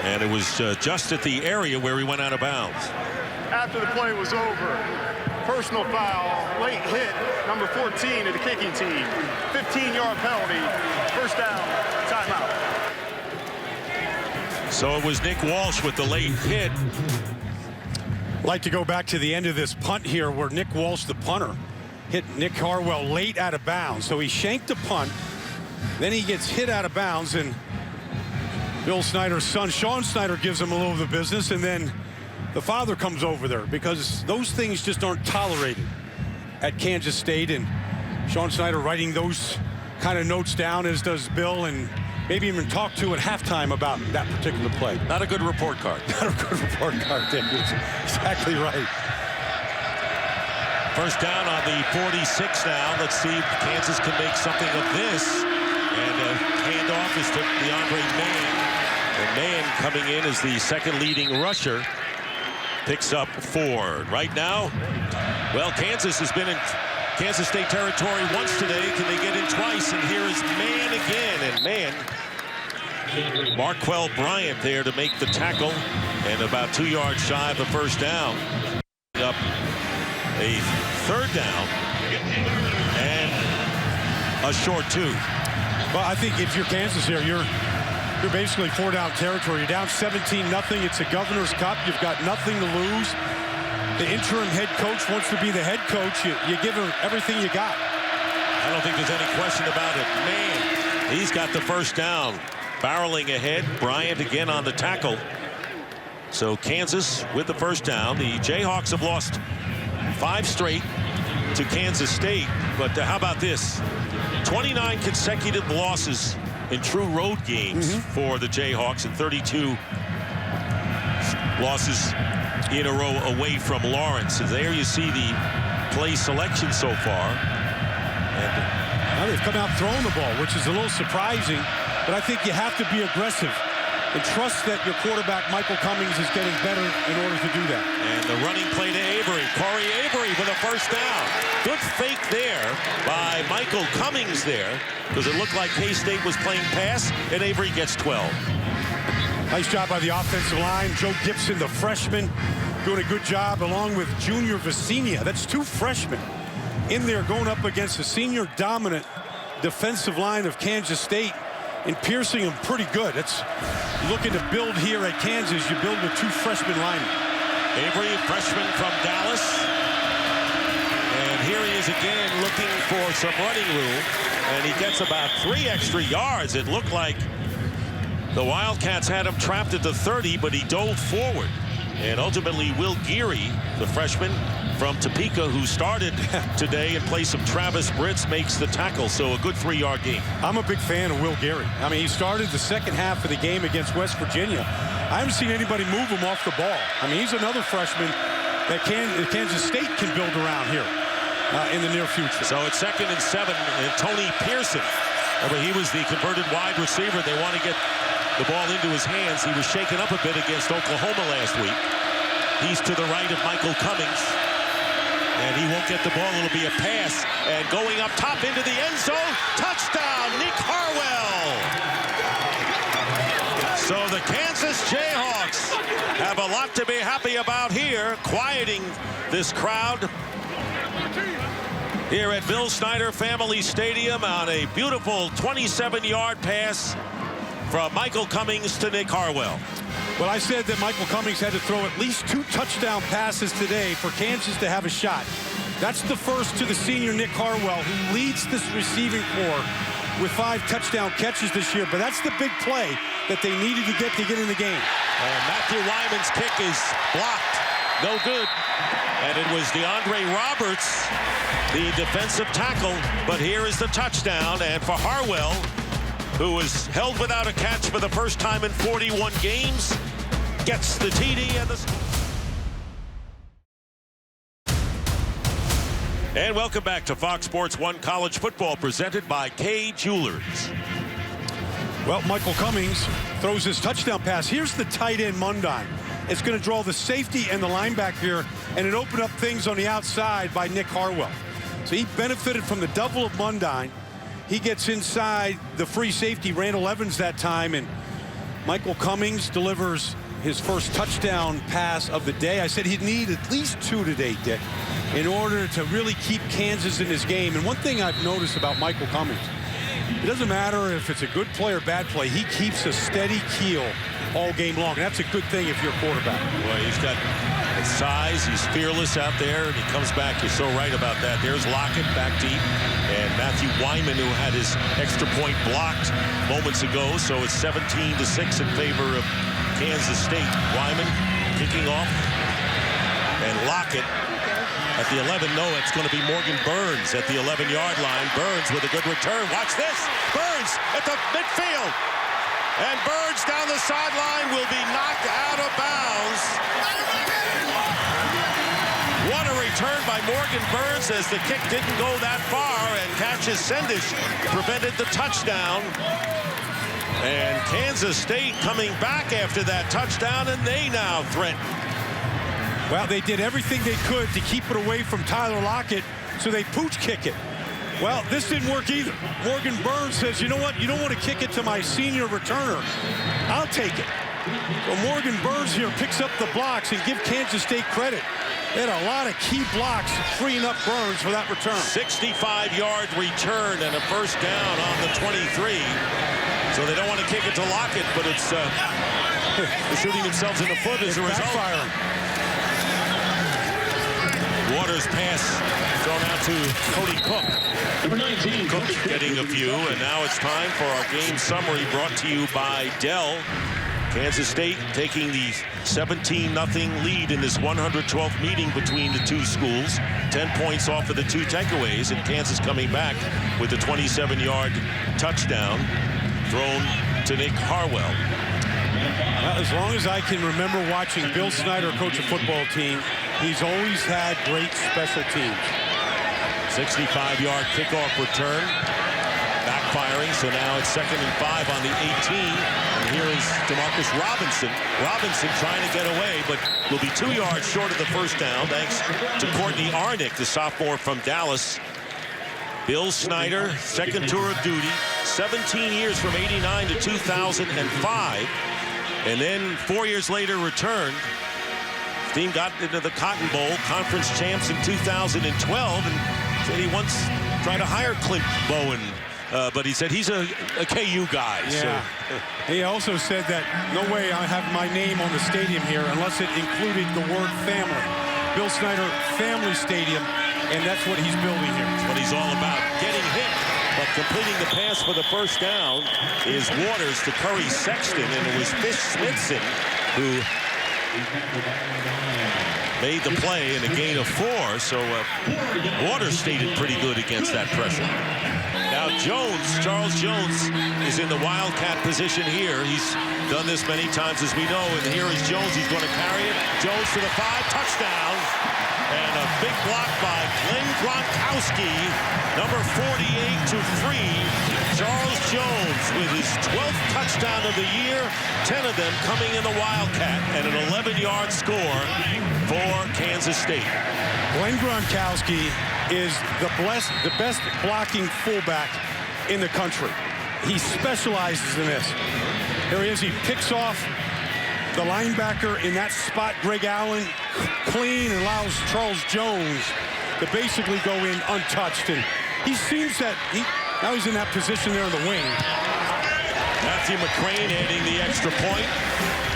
And it was just at the area where he went out of bounds. After the play was over, personal foul, late hit, number 14 of the kicking team. 15-yard penalty, 1st down, timeout. So it was Nick Walsh with the late hit. I'd like to go back to the end of this punt here where Nick Walsh, the punter, hit Nick Harwell late out of bounds. So he shanked the punt, then he gets hit out of bounds, and Bill Snyder's son, Sean Snyder, gives him a little of the business, and then the father comes over there because those things just aren't tolerated at Kansas State. And Sean Snyder writing those kind of notes down, as does Bill, and maybe even talk to at halftime about that particular play. Not a good report card. Not a good report card, Dick. It's exactly right. 1st down on the 46 now. Let's see if Kansas can make something of this. And handoff is to DeAndre Mann. And Mann coming in as the 2nd leading rusher. Picks up 4. Right now, well, Kansas has been in Kansas State territory once today. Can they get in twice? And here is Mann again. And Mann, Marquell Bryant there to make the tackle. And about 2 yards shy of the 1st down. Up a 3rd down. And a short 2. Well, I think if you're Kansas here, you're basically 4-down territory. You're down 17-0. It's a Governor's Cup. You've got nothing to lose. The interim head coach wants to be the head coach. You give him everything you got. I don't think there's any question about it. Man, he's got the 1st down. Barreling ahead. Bryant again on the tackle. So Kansas with the 1st down. The Jayhawks have lost 5 straight to Kansas State. But how about this? 29 consecutive losses in true road games for the Jayhawks, and 32 losses in a row away from Lawrence. And there you see the play selection so far. And now they've come out throwing the ball, which is a little surprising, but I think you have to be aggressive and trust that your quarterback, Michael Cummings, is getting better in order to do that. And the running play to Avery. Corey Avery with a 1st down. Good fake there by Michael Cummings there, because it looked like K-State was playing pass, and Avery gets 12. Nice job by the offensive line. Joe Gibson, the freshman, doing a good job, along with Junior Vicinia. That's 2 freshmen in there going up against the senior dominant defensive line of Kansas State, and piercing them pretty good. It's looking to build here at Kansas. You build with 2 freshman linemen. Avery, freshman from Dallas. And here he is again looking for some running room. And he gets about 3 extra yards. It looked like the Wildcats had him trapped at the 30, but he dove forward. And ultimately, Will Geary, the freshman from Topeka, who started today in place of Travis Britz, makes the tackle. So a good 3-yard gain. I'm a big fan of Will Geary. I mean, he started the 2nd half of the game against West Virginia. I haven't seen anybody move him off the ball. I mean, he's another freshman that Kansas State can build around here in the near future. So it's 2nd and 7, and Tony Pearson. He was the converted wide receiver. They want to get the ball into his hands. He was shaken up a bit against Oklahoma last week. He's to the right of Michael Cummings. And he won't get the ball. It'll be a pass. And going up top into the end zone. Touchdown, Nick Harwell. So the Kansas Jayhawks have a lot to be happy about here, quieting this crowd here at Bill Snyder Family Stadium on a beautiful 27-yard pass from Michael Cummings to Nick Harwell. Well, I said that Michael Cummings had to throw at least 2 touchdown passes today for Kansas to have a shot. That's the first to the senior Nick Harwell, who leads this receiving corps with 5 touchdown catches this year. But that's the big play that they needed to get in the game. And Matthew Wyman's kick is blocked. No good. And it was DeAndre Roberts, the defensive tackle. But here is the touchdown. And for Harwell, who was held without a catch for the first time in 41 games, gets the TD and the... And welcome back to Fox Sports 1 College Football, presented by Kay Jewelers. Well, Michael Cummings throws his touchdown pass. Here's the tight end, Mundine. It's going to draw the safety and the linebacker here, and it opened up things on the outside by Nick Harwell. So he benefited from the double of Mundine. He gets inside the free safety, Randall Evans that time, and Michael Cummings delivers his first touchdown pass of the day. I said he'd need at least 2 today, Dick, in order to really keep Kansas in this game. And one thing I've noticed about Michael Cummings, it doesn't matter if it's a good play or bad play, he keeps a steady keel all game long. And that's a good thing if you're a quarterback. Well, he's got size, he's fearless out there, and he comes back. You're so right about that. There's Lockett back deep, and Matthew Wyman, who had his extra point blocked moments ago. So it's 17-6 in favor of Kansas State. Wyman kicking off, and Lockett at the 11. No, it's going to be Morgan Burns at the 11-yard line. Burns with a good return. Watch this. Burns at the midfield. And Burns down the sideline will be knocked out of bounds. What a return by Morgan Burns, as the kick didn't go that far, and Cassius Sendish prevented the touchdown. And Kansas State coming back after that touchdown, and they now threaten. Well, they did everything they could to keep it away from Tyler Lockett, so they pooch kick it. Well, this didn't work either. Morgan Burns says, you know what? You don't want to kick it to my senior returner. I'll take it. Well, Morgan Burns here picks up the blocks, and give Kansas State credit. They had a lot of key blocks freeing up Burns for that return. 65-yard return and a first down on the 23. So they don't want to kick it to Lockett, but it's they're shooting themselves in the foot as a result. Backfiring. Waters pass thrown out to Cody Cook. Number 19, Cook getting a few, and now it's time for our game summary brought to you by Dell. Kansas State taking the 17-0 lead in this 112th meeting between the two schools. 10 points off of the 2 takeaways, and Kansas coming back with a 27-yard touchdown thrown to Nick Harwell. Well, as long as I can remember watching Bill Snyder coach a football team, he's always had great special teams. 65-yard kickoff return, backfiring, so now it's 2nd and 5 on the 18. And here is DeMarcus Robinson. Robinson trying to get away, but will be 2 yards short of the first down, thanks to Courtney Arnick, the sophomore from Dallas. Bill Snyder, second tour of duty, 17 years from 89 to 2005. And then 4 years later returned. The team got into the Cotton Bowl, conference champs in 2012, and said he once tried to hire Clint Bowen, but he said he's a KU guy. Yeah. So. He also said that no way I have my name on the stadium here unless it included the word family. Bill Snyder Family Stadium, and that's what he's building here. That's what he's all about, getting hit. But completing the pass for the first down is Waters to Curry Sexton, and it was Fish Smithson who made the play in a gain of 4. So Waters stated pretty good against that pressure. Now Jones, Charles Jones, is in the Wildcat position here. He's done this many times, as we know, and here is Jones. He's going to carry it. Jones to the 5, touchdown. And a big block by Glenn Gronkowski, number 48 to 3. Charles Jones with his 12th touchdown of the year, 10 of them coming in the Wildcat, and an 11-yard score for Kansas State. Glenn Gronkowski is the best blocking fullback in the country. He specializes in this. Here he is. He picks off the linebacker in that spot, Greg Allen, clean, and allows Charles Jones to basically go in untouched. And he seems that now he's in that position there in the wing. Matthew McCrane adding the extra point,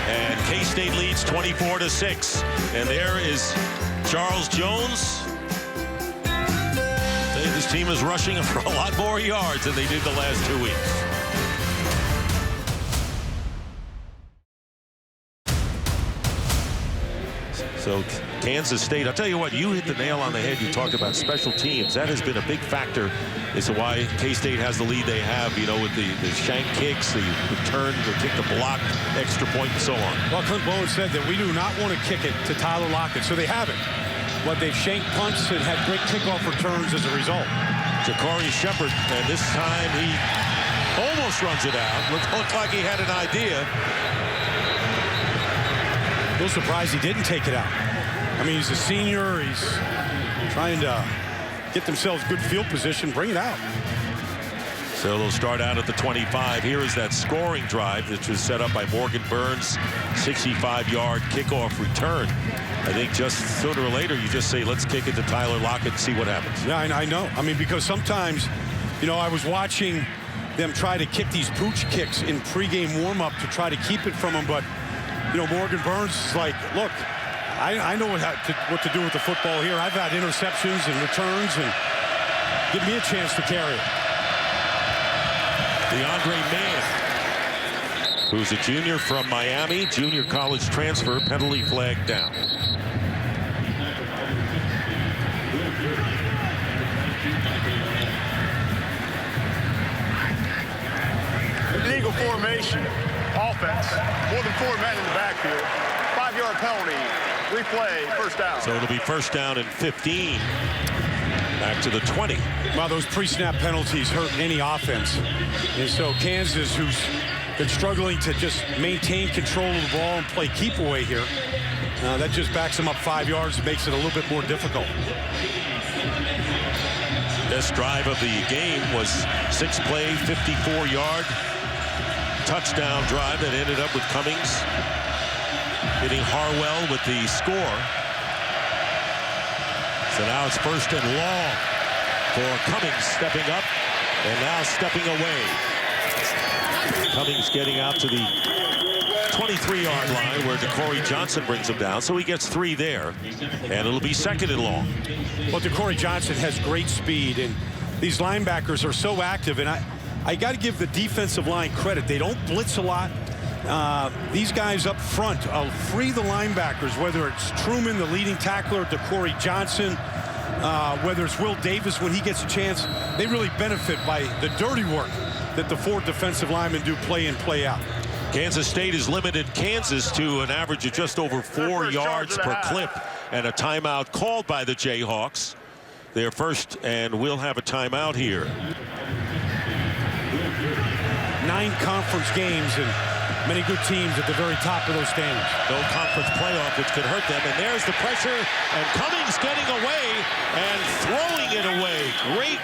and K-State leads 24-6. And there is Charles Jones. This team is rushing for a lot more yards than they did the last 2 weeks. So Kansas State, I'll tell you what, you hit the nail on the head. You talked about special teams. That has been a big factor as to why K-State has the lead they have, you know, with the shank kicks, the return, the kick, the block, extra point, and so on. Well, Clint Bowen said that we do not want to kick it to Tyler Lockett, so they haven't. But they've shanked punts and had great kickoff returns as a result. Ja'Cory Shepherd, and this time he almost runs it out. Looked like he had an idea. A little surprised he didn't take it out. I mean, he's a senior. He's trying to get themselves good field position, bring it out. So they'll start out at the 25. Here is that scoring drive, which was set up by Morgan Burns, 65-yard kickoff return. I think just sooner or later, you just say, let's kick it to Tyler Lockett and see what happens. Yeah, I know. I mean, because sometimes, you know, I was watching them try to kick these pooch kicks in pregame warm-up to try to keep it from them, but you know, Morgan Burns is like, look, I know what to do with the football here. I've had interceptions and returns, and give me a chance to carry it. DeAndre Mann, who's a junior from Miami, junior college transfer, penalty flag down. Eagle formation. Offense, more than 4 men in the backfield. 5-yard penalty, replay, first down. So it'll be first down and 15. Back to the 20. Well, those pre-snap penalties hurt any offense. And so Kansas, who's been struggling to just maintain control of the ball and play keep away here, that just backs them up 5 yards and makes it a little bit more difficult. Best drive of the game was 6-play, 54-yard touchdown drive that ended up with Cummings hitting Harwell with the score. So now it's first and long for Cummings, stepping up and now stepping away. Cummings getting out to the 23-yard line where DeCorey Johnson brings him down, so he gets 3 there, and it'll be second and long. Well, DeCorey Johnson has great speed, and these linebackers are so active, and I got to give the defensive line credit. They don't blitz a lot. These guys up front free the linebackers, whether it's Truman, the leading tackler, DeCorey Johnson, whether it's Will Davis when he gets a chance. They really benefit by the dirty work that the 4 defensive linemen do play in, play out. Kansas State has limited Kansas to an average of just over 4 yards per clip, and a timeout called by the Jayhawks. They're first, and we'll have a timeout here. 9 conference games and many good teams at the very top of those standings. No conference playoff, which could hurt them. And there's the pressure, and Cummings getting away and throwing it away. Great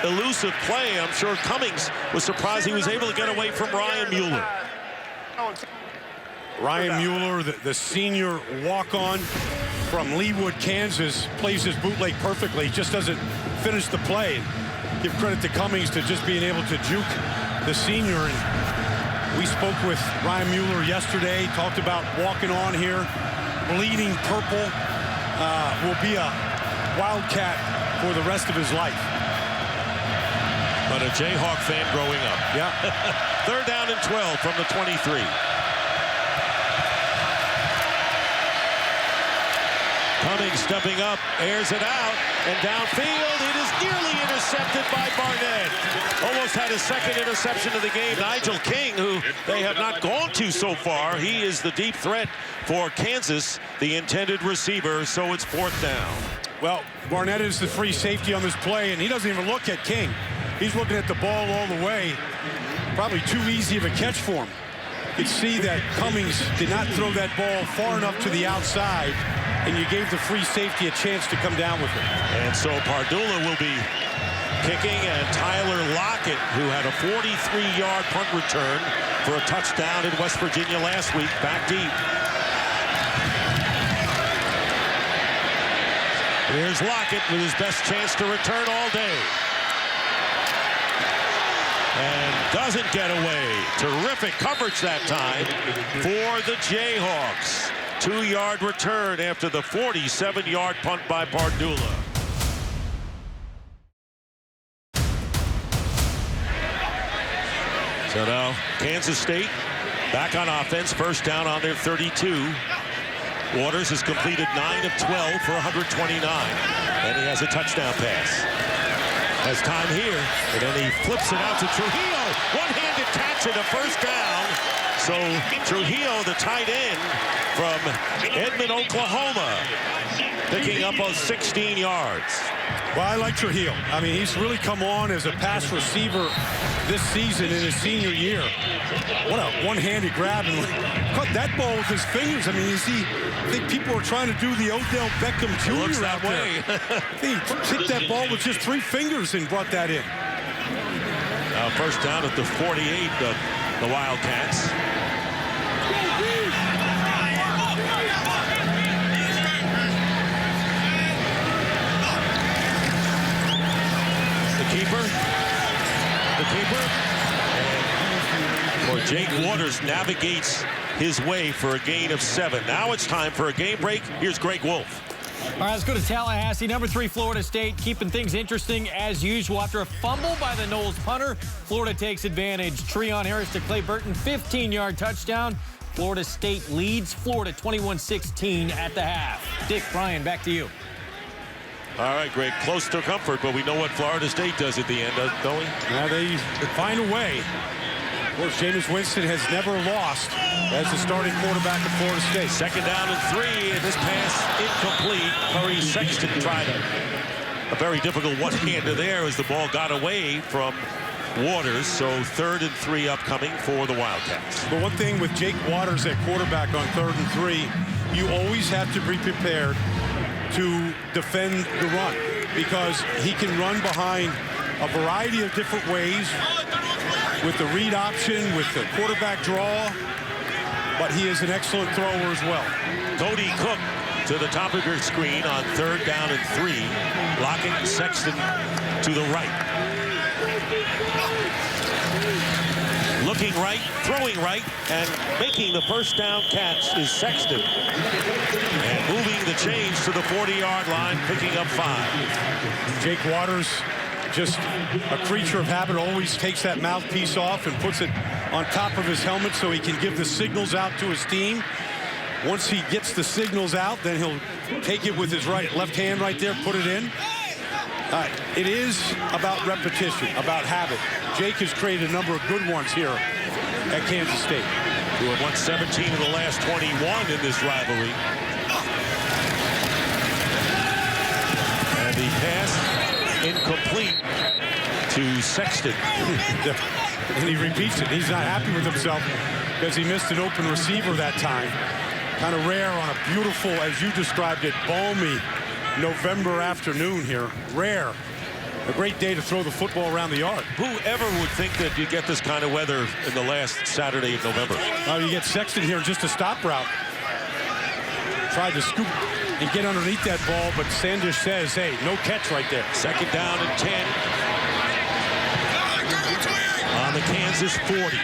elusive play. I'm sure Cummings was surprised he was able to get away from Ryan Mueller. Ryan Mueller, the senior walk-on from Leawood, Kansas, plays his bootleg perfectly. Just doesn't finish the play. And give credit to Cummings to just being able to juke the senior. And we spoke with Ryan Mueller yesterday, talked about walking on here. Bleeding purple, will be a Wildcat for the rest of his life. But a Jayhawk fan growing up. Yeah. Third down and 12 from the 23. Cummings stepping up, airs it out, and downfield, it is nearly intercepted by Barnett. Almost had his second interception of the game. Nigel King, who they have not gone to so far, he is the deep threat for Kansas, the intended receiver, so it's 4th down. Well, Barnett is the free safety on this play, and he doesn't even look at King. He's looking at the ball all the way. Probably too easy of a catch for him. You can see that Cummings did not throw that ball far enough to the outside, and you gave the free safety a chance to come down with it. And so Pardula will be kicking, and Tyler Lockett, who had a 43-yard punt return for a touchdown in West Virginia last week, back deep. Here's Lockett with his best chance to return all day. And doesn't get away. Terrific coverage that time for the Jayhawks. 2-yard return after the 47-yard punt by Pardula. So now Kansas State back on offense, first down on their 32. Waters has completed 9 of 12 for 129, and he has a touchdown pass. Has time here, and then he flips it out to Trujillo. One-handed catch and a first down. So Trujillo, the tight end from Edmond, Oklahoma, picking up on 16 yards. Well, I like Trujillo. I mean, he's really come on as a pass receiver this season in his senior year. What a one-handed grab, and caught that ball with his fingers. I mean, you see, I think people are trying to do the Odell Beckham Jr. Looks that way. He kicked that ball with just 3 fingers and brought that in. Now first down at the 48 of the Wildcats. The keeper, or Jake Waters navigates his way for a gain of 7. Now it's time for a game break. Here's Greg Wolf. All right, let's go to Tallahassee. Number 3, Florida State, keeping things interesting as usual. After a fumble by the Knowles punter, Florida takes advantage. Treon Harris to Clay Burton, 15-yard touchdown. Florida State leads Florida 21-16 at the half. Dick, Brian, back to you. All right, Greg, close to comfort, but we know what Florida State does at the end, don't we? Now they find a way. Of course, Jameis Winston has never lost as the starting quarterback of Florida State. Second down and 3, and this pass incomplete. Curry Sexton tried a very difficult one-hander there as the ball got away from Waters. So 3rd and 3 upcoming for the Wildcats. But one thing with Jake Waters at quarterback on 3rd and 3, you always have to be prepared to defend the run, because he can run behind a variety of different ways with the read option, with the quarterback draw, but he is an excellent thrower as well. Cody Cook to the top of your screen on 3rd down and 3. Lockett and Sexton to the right. Looking right, throwing right, and making the first down catch is Sexton. And moving the chains to the 40-yard line, picking up 5. Jake Waters, just a creature of habit, always takes that mouthpiece off and puts it on top of his helmet so he can give the signals out to his team. Once he gets the signals out, then he'll take it with his left hand right there, put it in. It is about repetition, about habit. Jake has created a number of good ones here at Kansas State. Who have won 17 of the last 21 in this rivalry. And the pass incomplete to Sexton. And he repeats it. He's not happy with himself because he missed an open receiver that time. Kind of rare on a beautiful, as you described it, balmy November afternoon here. Rare. A great day to throw the football around the yard. Whoever would think that you get this kind of weather in the last Saturday of November? You get Sexton here, just a stop route. Tried to scoop and get underneath that ball, but Sanders says, hey, no catch right there. Second down and 10 on the Kansas 40.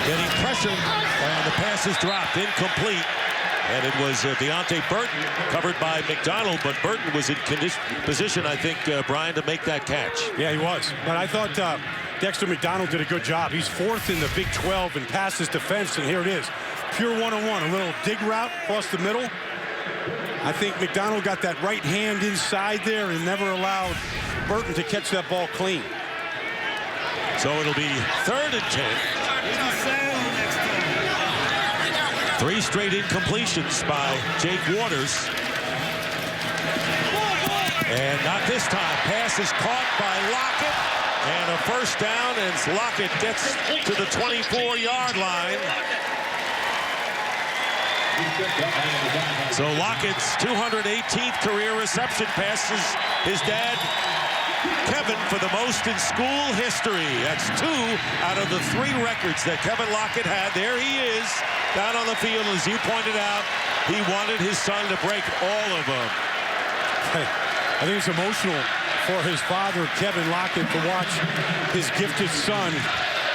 Getting pressure, and the pass is dropped, incomplete. And it was Deontay Burton covered by McDonald, but Burton was in position, I think, Brian, to make that catch. Yeah, he was. But I thought Dexter McDonald did a good job. He's 4th in the Big 12 in passes defense, and here it is. Pure one-on-one, a little dig route across the middle. I think McDonald got that right hand inside there and never allowed Burton to catch that ball clean. So it'll be 3rd and 10. 3 straight incompletions by Jake Waters. And not this time. Pass is caught by Lockett. And a first down as Lockett gets to the 24-yard line. So Lockett's 218th career reception passes his dad, Kevin, for the most in school history. That's 2 out of the 3 records that Kevin Lockett had. There he is, down on the field. As you pointed out, he wanted his son to break all of them. I think it's emotional for his father, Kevin Lockett, to watch his gifted son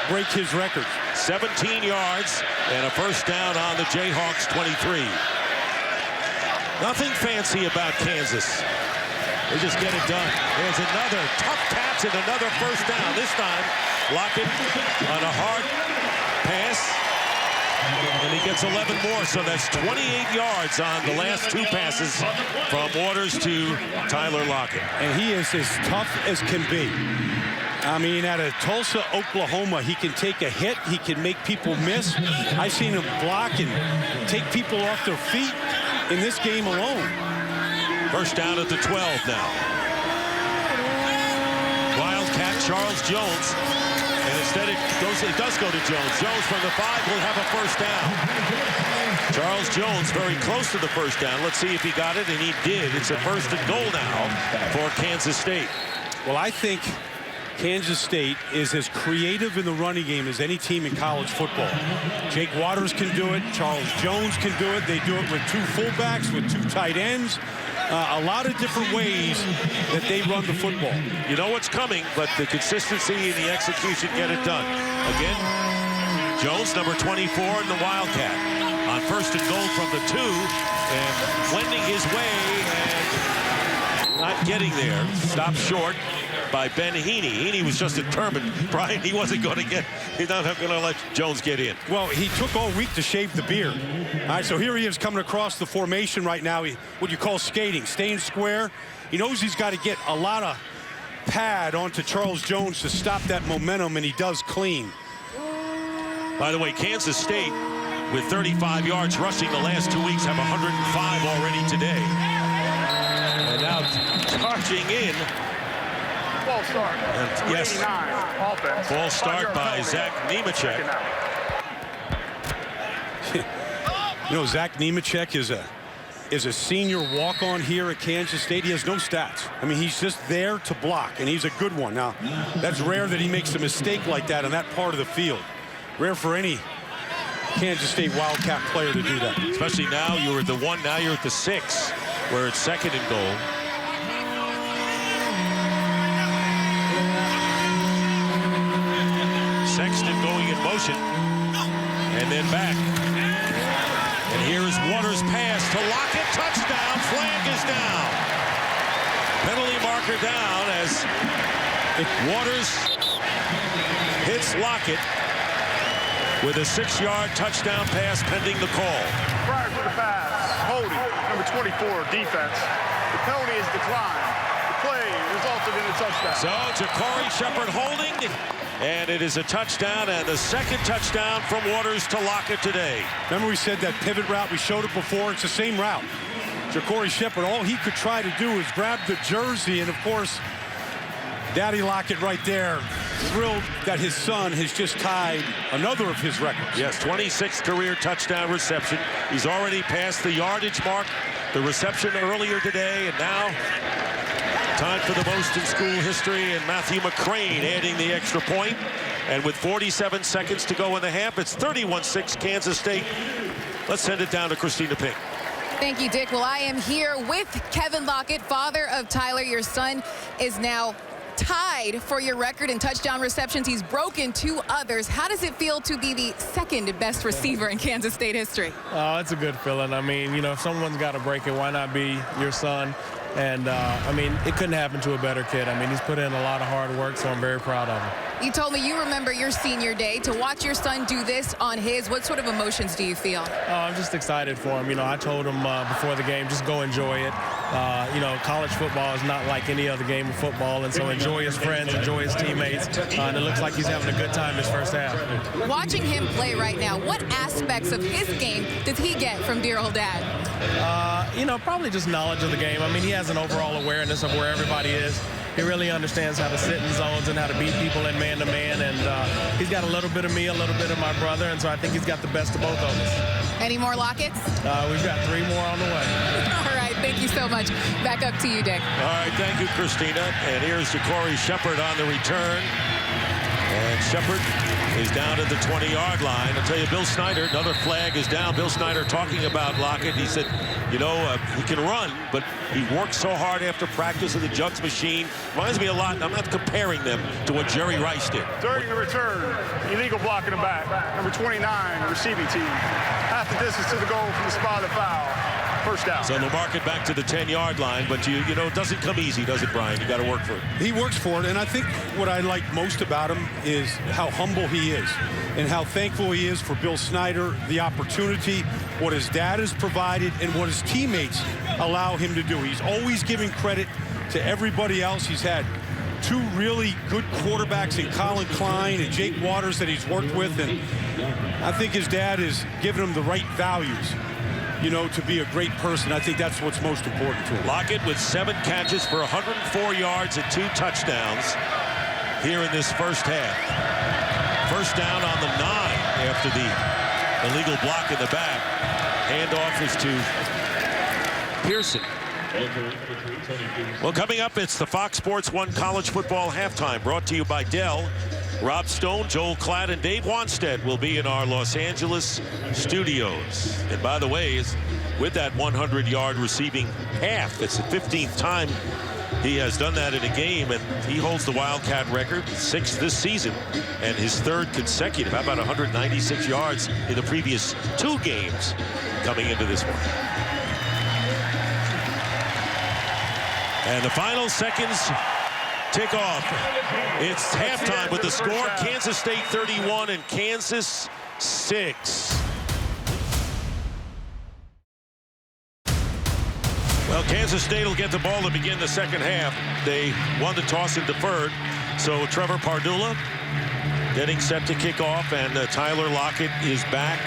break his record. 17 yards and a first down on the Jayhawks 23. Nothing fancy about Kansas. They just get it done. There's another tough catch and another first down. This time, Lockett on a hard pass, and he gets 11 more. So that's 28 yards on the last 2 passes from Waters to Tyler Lockett. And he is as tough as can be. I mean, out of Tulsa, Oklahoma, he can take a hit. He can make people miss. I've seen him block and take people off their feet in this game alone. First down at the 12 now. Wildcat, Charles Jones. And instead it does go to Jones. Jones from the 5 will have a first down. Charles Jones very close to the first down. Let's see if he got it, and he did. It's a first and goal now for Kansas State. Well, I think Kansas State is as creative in the running game as any team in college football. Jake Waters can do it. Charles Jones can do it. They do it with 2 fullbacks, with 2 tight ends. A lot of different ways that they run the football. You know what's coming, but the consistency and the execution get it done. Again, Jones, number 24 in the Wildcat. On first and goal from the 2, and wending his way and not getting there. Stopped short by Ben Heaney. Heaney was just determined, Brian, he wasn't going to get, he's not going to let Jones get in. Well, he took all week to shave the beard. All right, so here he is coming across the formation right now. What you call skating, staying square. He knows he's got to get a lot of pad onto Charles Jones to stop that momentum, and he does clean. By the way, Kansas State, with 35 yards rushing the last 2 weeks, have 105 already today. And now charging in. Ball start. Yes. Offense. Ball start by Zach Nemechek. You know, Zach Nemechek is a senior walk-on here at Kansas State. He has no stats. I mean, he's just there to block, and he's a good one. Now, that's rare that he makes a mistake like that on that part of the field. Rare for any Kansas State Wildcat player to do that. Especially now, you were at the 1, now you're at the 6, where it's second and goal. Sexton going in motion, and then back. And here is Waters' pass to Lockett. Touchdown. Flag is down. Penalty marker down as Waters hits Lockett with a 6-yard touchdown pass pending the call. Prior to the pass, holding, number 24, defense. The penalty is declined. The play resulted in a touchdown. So, Ja'Cory Shepherd holding, and it is a touchdown, and the second touchdown from Waters to Lockett today. Remember we said that pivot route, we showed it before, it's the same route. Ja'Cory Shepherd, all he could try to do is grab the jersey, and of course, Daddy Lockett right there, thrilled that his son has just tied another of his records. Yes, 26th career touchdown reception. He's already passed the yardage mark, the reception earlier today, and now time for the most in school history, and Matthew McCrane adding the extra point. And with 47 seconds to go in the half, it's 31-6 Kansas State. Let's send it down to Christina Pink. Thank you, Dick. Well, I am here with Kevin Lockett, father of Tyler. Your son is now tied for your record in touchdown receptions. He's broken 2 others. How does it feel to be the second best receiver in Kansas State history? Oh, it's a good feeling. I mean, you know, if someone's got to break it, why not be your son? And, I mean, it couldn't happen to a better kid. I mean, he's put in a lot of hard work, so I'm very proud of him. You told me you remember your senior day. To watch your son do this on his, what sort of emotions do you feel? I'm just excited for him. You know, I told him before the game, just go enjoy it. You know, college football is not like any other game of football, and so enjoy his friends, enjoy his teammates. And it looks like he's having a good time this first half. Watching him play right now, what aspects of his game does he get from dear old dad? You know, probably just knowledge of the game. I mean, he has an overall awareness of where everybody is. He really understands how to sit in zones and how to beat people in man-to-man. And he's got a little bit of me, a little bit of my brother, and so I think he's got the best of both of us. Any more Lockets? We've got 3 more on the way. All right, thank you so much. Back up to you, Dick. All right, thank you, Christina. And here's Ja'Cory Shepherd on the return. And Shepherd is down at the 20-yard line. I'll tell you, Bill Snyder, another flag is down. Bill Snyder talking about Lockett. He said, you know, he can run, but he works so hard after practice in the jugs machine. Reminds me a lot, I'm not comparing them to what Jerry Rice did. During the return, illegal block in the back. Number 29, the receiving team. Half the distance to the goal from the spot of the foul. First down. So they'll mark it back to the 10-yard line, but you know, it doesn't come easy, does it, Brian? You got to work for it. He works for it, and I think what I like most about him is how humble he is and how thankful he is for Bill Snyder, the opportunity, what his dad has provided, and what his teammates allow him to do. He's always giving credit to everybody else. He's had 2 really good quarterbacks in Colin Klein and Jake Waters that he's worked with, and I think his dad has given him the right values, you know, to be a great person. I think that's what's most important to him. Lockett with 7 catches for 104 yards and 2 touchdowns here in this first half. First down on the 9 after the illegal block in the back. Handoff is to Pearson. Well, coming up, it's the Fox Sports 1 College Football Halftime, brought to you by Dell. Rob Stone, Joel Klatt, and Dave Wanstead will be in our Los Angeles studios. And by the way, with that 100-yard receiving half, it's the 15th time he has done that in a game, and he holds the Wildcat record, 6th this season, and his 3rd consecutive. How about 196 yards in the previous 2 games coming into this one? And the final seconds tick off. It's halftime with the score, Kansas State 31 and Kansas 6. Well, Kansas State will get the ball to begin the second half. They won the toss and deferred. So Trevor Pardula getting set to kick off, and Tyler Lockett is back.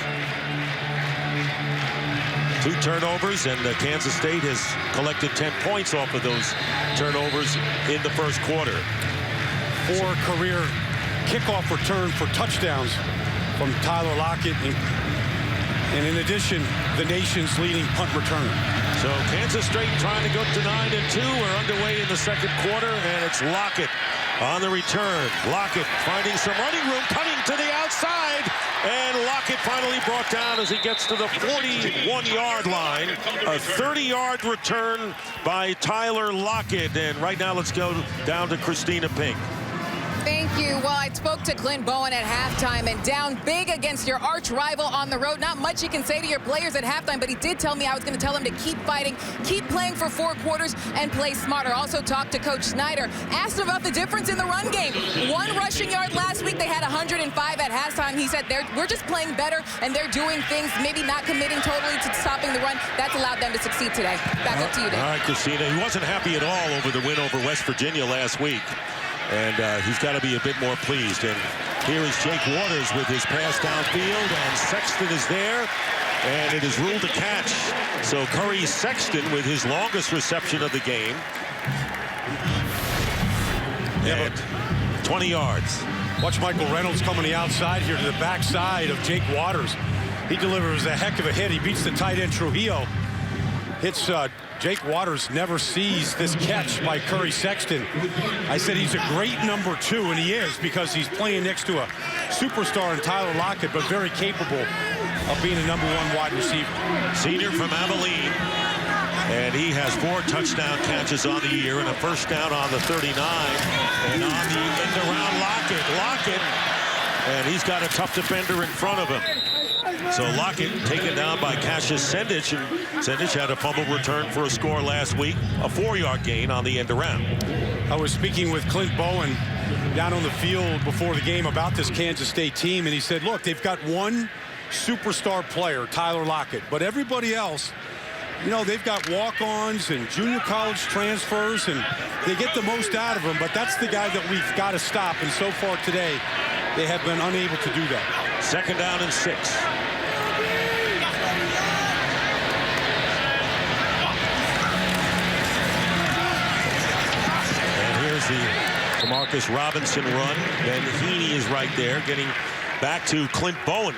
2 turnovers, and Kansas State has collected 10 points off of those turnovers in the first quarter. 4 career kickoff return for touchdowns from Tyler Lockett, and in addition, the nation's leading punt returner. So Kansas State trying to go to 9-2. We're underway in the second quarter, and it's Lockett on the return. Lockett finding some running room, cutting to the outside, and Lockett finally brought down as he gets to the 41-yard line. A 30-yard return by Tyler Lockett. And right now, let's go down to Christina Pink. Thank you. Well, I spoke to Clint Bowen at halftime, and down big against your arch rival on the road. Not much you can say to your players at halftime, but he did tell me I was going to tell him to keep fighting, keep playing for 4 quarters, and play smarter. Also talked to Coach Snyder. Asked him about the difference in the run game. 1 rushing yard last week. They had 105 at halftime. He said we're just playing better, and they're doing things, maybe not committing totally to stopping the run. That's allowed them to succeed today. Back up to you, Dave. All right, Christina. He wasn't happy at all over the win over West Virginia last week. And he's got to be a bit more pleased. And here is Jake Waters with his pass downfield, and Sexton is there, and it is ruled a catch. So Curry Sexton with his longest reception of the game. And 20 yards. Watch Michael Reynolds come on the outside here to the backside of Jake Waters. He delivers a heck of a hit. He beats the tight end Trujillo. Hits Jake Waters, never sees this catch by Curry Sexton. I said he's a great number 2, and he is, because he's playing next to a superstar in Tyler Lockett, but very capable of being a number 1 wide receiver. Senior from Abilene, and he has 4 touchdown catches on the year and a first down on the 39. And on the end around Lockett, and he's got a tough defender in front of him. So Lockett taken down by Cassius Sendich, and Sendich had a fumble return for a score last week, a 4-yard gain on the end around. I was speaking with Clint Bowen down on the field before the game about this Kansas State team, and he said, look, they've got 1 superstar player, Tyler Lockett, but everybody else, you know, they've got walk-ons and junior college transfers, and they get the most out of them, but that's the guy that we've got to stop, and so far today, they have been unable to do that. Second down and 6. The Marcus Robinson run. Ben Heaney is right there, getting back to Clint Bowen.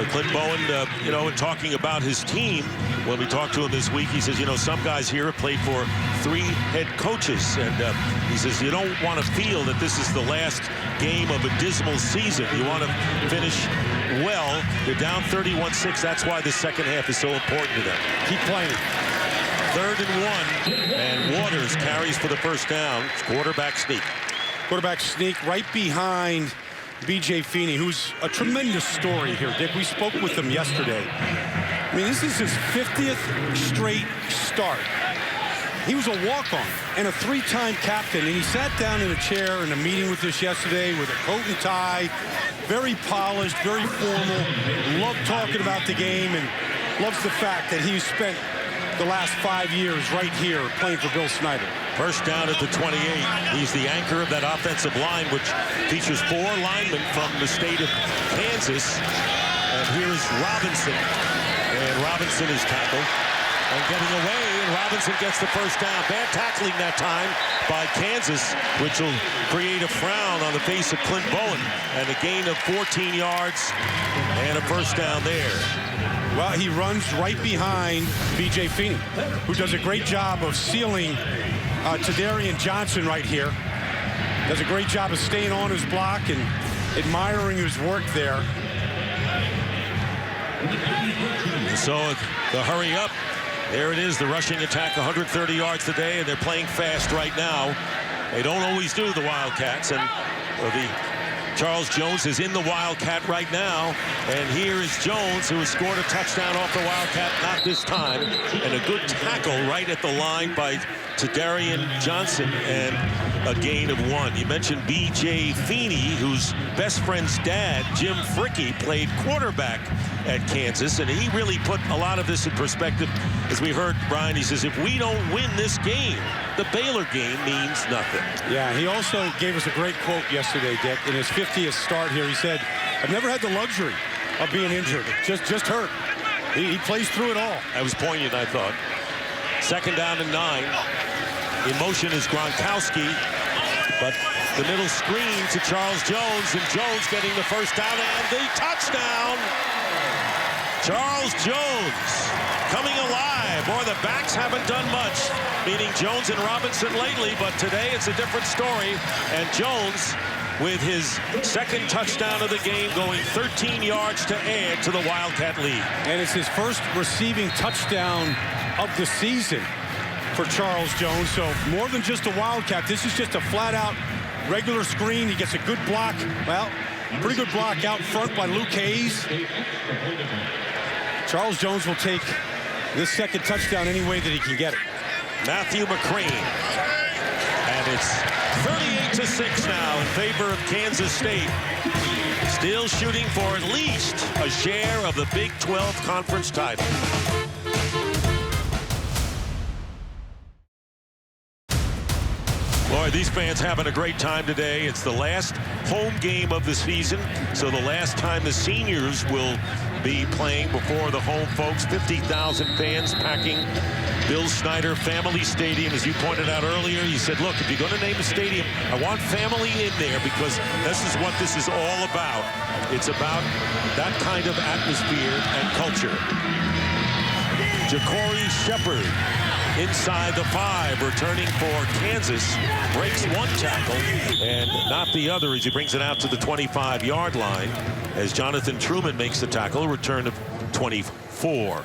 Clint Bowen, you know, in talking about his team, when we talked to him this week, he says, you know, some guys here have played for 3 head coaches. And he says, you don't want to feel that this is the last game of a dismal season. You want to finish well. They're down 31-6. That's why the second half is so important to them. Keep playing. 3rd and 1. And Waters carries for the first down. Quarterback sneak. Quarterback sneak right behind B.J. Feeney, who's a tremendous story here, Dick. We spoke with him yesterday. I mean, this is his 50th straight start. He was a walk-on and a 3-time captain, and he sat down in a chair in a meeting with us yesterday with a coat and tie, very polished, very formal, loved talking about the game, and loves the fact that he's spent the last 5 years right here playing for Bill Snyder. First down at the 28. He's the anchor of that offensive line, which features 4 linemen from the state of Kansas. And here's Robinson. And Robinson is tackled and getting away, and Robinson gets the first down. Bad tackling that time by Kansas, which will create a frown on the face of Clint Bowen. And a gain of 14 yards and a first down there. Well, he runs right behind B.J. Feeney, who does a great job of sealing Tadarian Johnson right here. Does a great job of staying on his block and admiring his work there. So the hurry up. There it is, the rushing attack, 130 yards today, and they're playing fast right now. They don't always do, the Wildcats, and the Charles Jones is in the Wildcat right now, and here is Jones, who has scored a touchdown off the Wildcat, not this time, and a good tackle right at the line by Tadarian Johnson, and a gain of 1. You mentioned B.J. Feeney, whose best friend's dad, Jim Fricke, played quarterback at Kansas, and he really put a lot of this in perspective. As we heard, Brian, he says, if we don't win this game, the Baylor game means nothing. Yeah, he also gave us a great quote yesterday, Dick. In his 50th start here, he said, I've never had the luxury of being injured. Just hurt. He plays through it all. That was poignant, I thought. 2nd down and 9. In motion is Gronkowski, but the middle screen to Charles Jones, and Jones getting the first down and the touchdown. Charles Jones coming alive. Boy, the backs haven't done much, meaning Jones and Robinson lately, but today it's a different story. And Jones, with his 2nd touchdown of the game, going 13 yards to add to the Wildcat lead. And it's his first receiving touchdown of the season for Charles Jones. So more than just a Wildcat, this is just a flat-out regular screen. He gets a good block. Well, pretty good block out front by Luke Hayes. Charles Jones will take this 2nd touchdown any way that he can get it. Matthew McCrane. And it's 38-6 now in favor of Kansas State. Still shooting for at least a share of the Big 12 conference title. Boy, these fans having a great time today. It's the last home game of the season, so the last time the seniors will be playing before the home folks. 50,000 fans packing Bill Snyder Family Stadium. As you pointed out earlier, you said, look, if you're going to name a stadium, I want family in there, because this is what this is all about. It's about that kind of atmosphere and culture. Ja'Cory Shepard inside the 5, returning for Kansas, breaks 1 tackle and not the other as he brings it out to the 25-yard line as Jonathan Truman makes the tackle, a return of 24.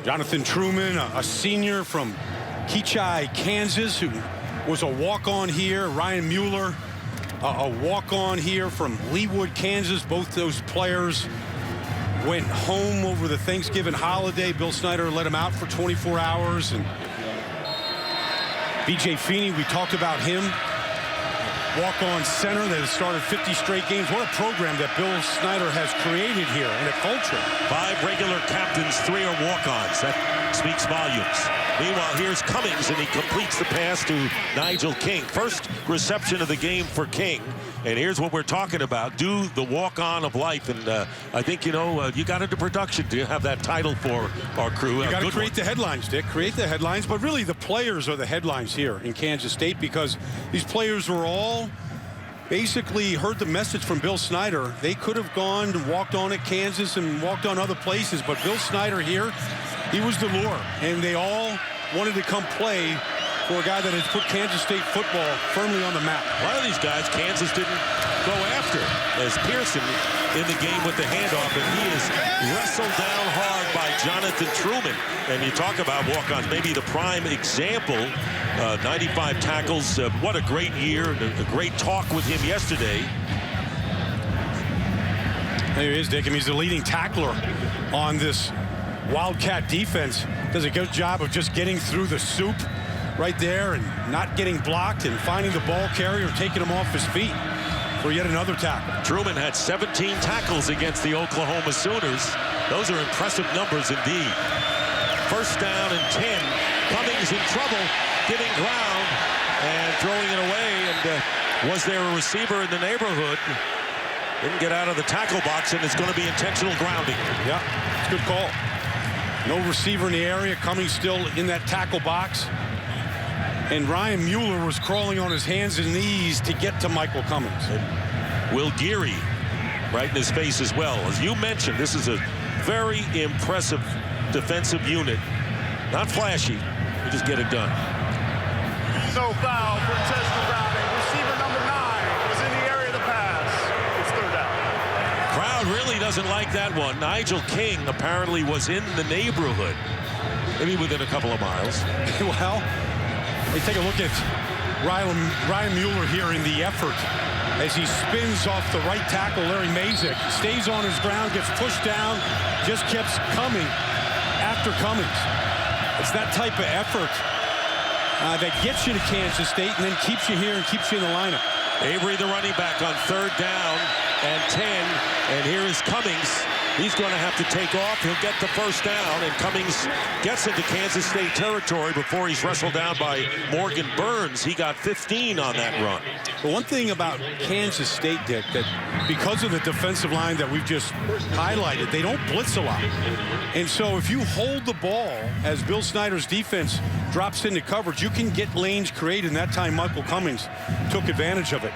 Jonathan Truman, a senior from Keachai, Kansas, who was a walk-on here. Ryan Mueller, a walk-on here from Leawood, Kansas. Both those players went home over the Thanksgiving holiday. Bill Snyder let him out for 24 hours. And B.J. Feeney, we talked about him. Walk-on center that has started 50 straight games. What a program that Bill Snyder has created here, and a culture. 5 regular captains, 3 are walk-ons. That speaks volumes. Meanwhile, here's Cummings, and he completes the pass to Nigel King. First reception of the game for King. And here's what we're talking about. Do the walk-on of life. And I think, you know, you got into production to have that title for our crew. You got to create the headlines, Dick. Create the headlines. But really, the players are the headlines here in Kansas State, because these players were all basically heard the message from Bill Snyder. They could have gone and walked on at Kansas and walked on other places, but Bill Snyder here, he was the lure, and they all wanted to come play for a guy that has put Kansas State football firmly on the map. A lot of these guys Kansas didn't go after, as Pearson in the game with the handoff, and he is wrestled down hard by Jonathan Truman. And you talk about walk-ons, maybe the prime example. 95 tackles. What a great year. A great talk with him yesterday. There he is, Dick. I mean, he's the leading tackler on this Wildcat defense. Does a good job of just getting through the soup right there and not getting blocked and finding the ball carrier, taking him off his feet for yet another tackle. Truman had 17 tackles against the Oklahoma Sooners. Those are impressive numbers indeed. First down and 10. Cummings in trouble, giving ground and throwing it away. And was there a receiver in the neighborhood? Didn't get out of the tackle box, and it's going to be intentional grounding. Yeah, it's a good call. No receiver in the area. Cummings still in that tackle box. And Ryan Mueller was crawling on his hands and knees to get to Michael Cummings. And Will Geary right in his face as well. As you mentioned, this is a very impressive defensive unit. Not flashy, they just get it done. No foul for intentional grounding. Receiver number 9 was in the area of the pass. It's third down. Crowd really doesn't like that one. Nigel King apparently was in the neighborhood, maybe within a couple of miles. Well, hey, take a look at Ryan Mueller here in the effort as he spins off the right tackle, Larry Mazik. Stays on his ground, gets pushed down, just keeps coming after Cummings. It's that type of effort that gets you to Kansas State and then keeps you here and keeps you in the lineup. Avery, the running back, on third down and 10. And here is Cummings. He's going to have to take off. He'll get the first down, and Cummings gets into Kansas State territory before he's wrestled down by Morgan Burns. He got 15 on that run. But one thing about Kansas State, Dick, that because of the defensive line that we've just highlighted, they don't blitz a lot. And so if you hold the ball as Bill Snyder's defense drops into coverage, you can get lanes created, and that time Michael Cummings took advantage of it.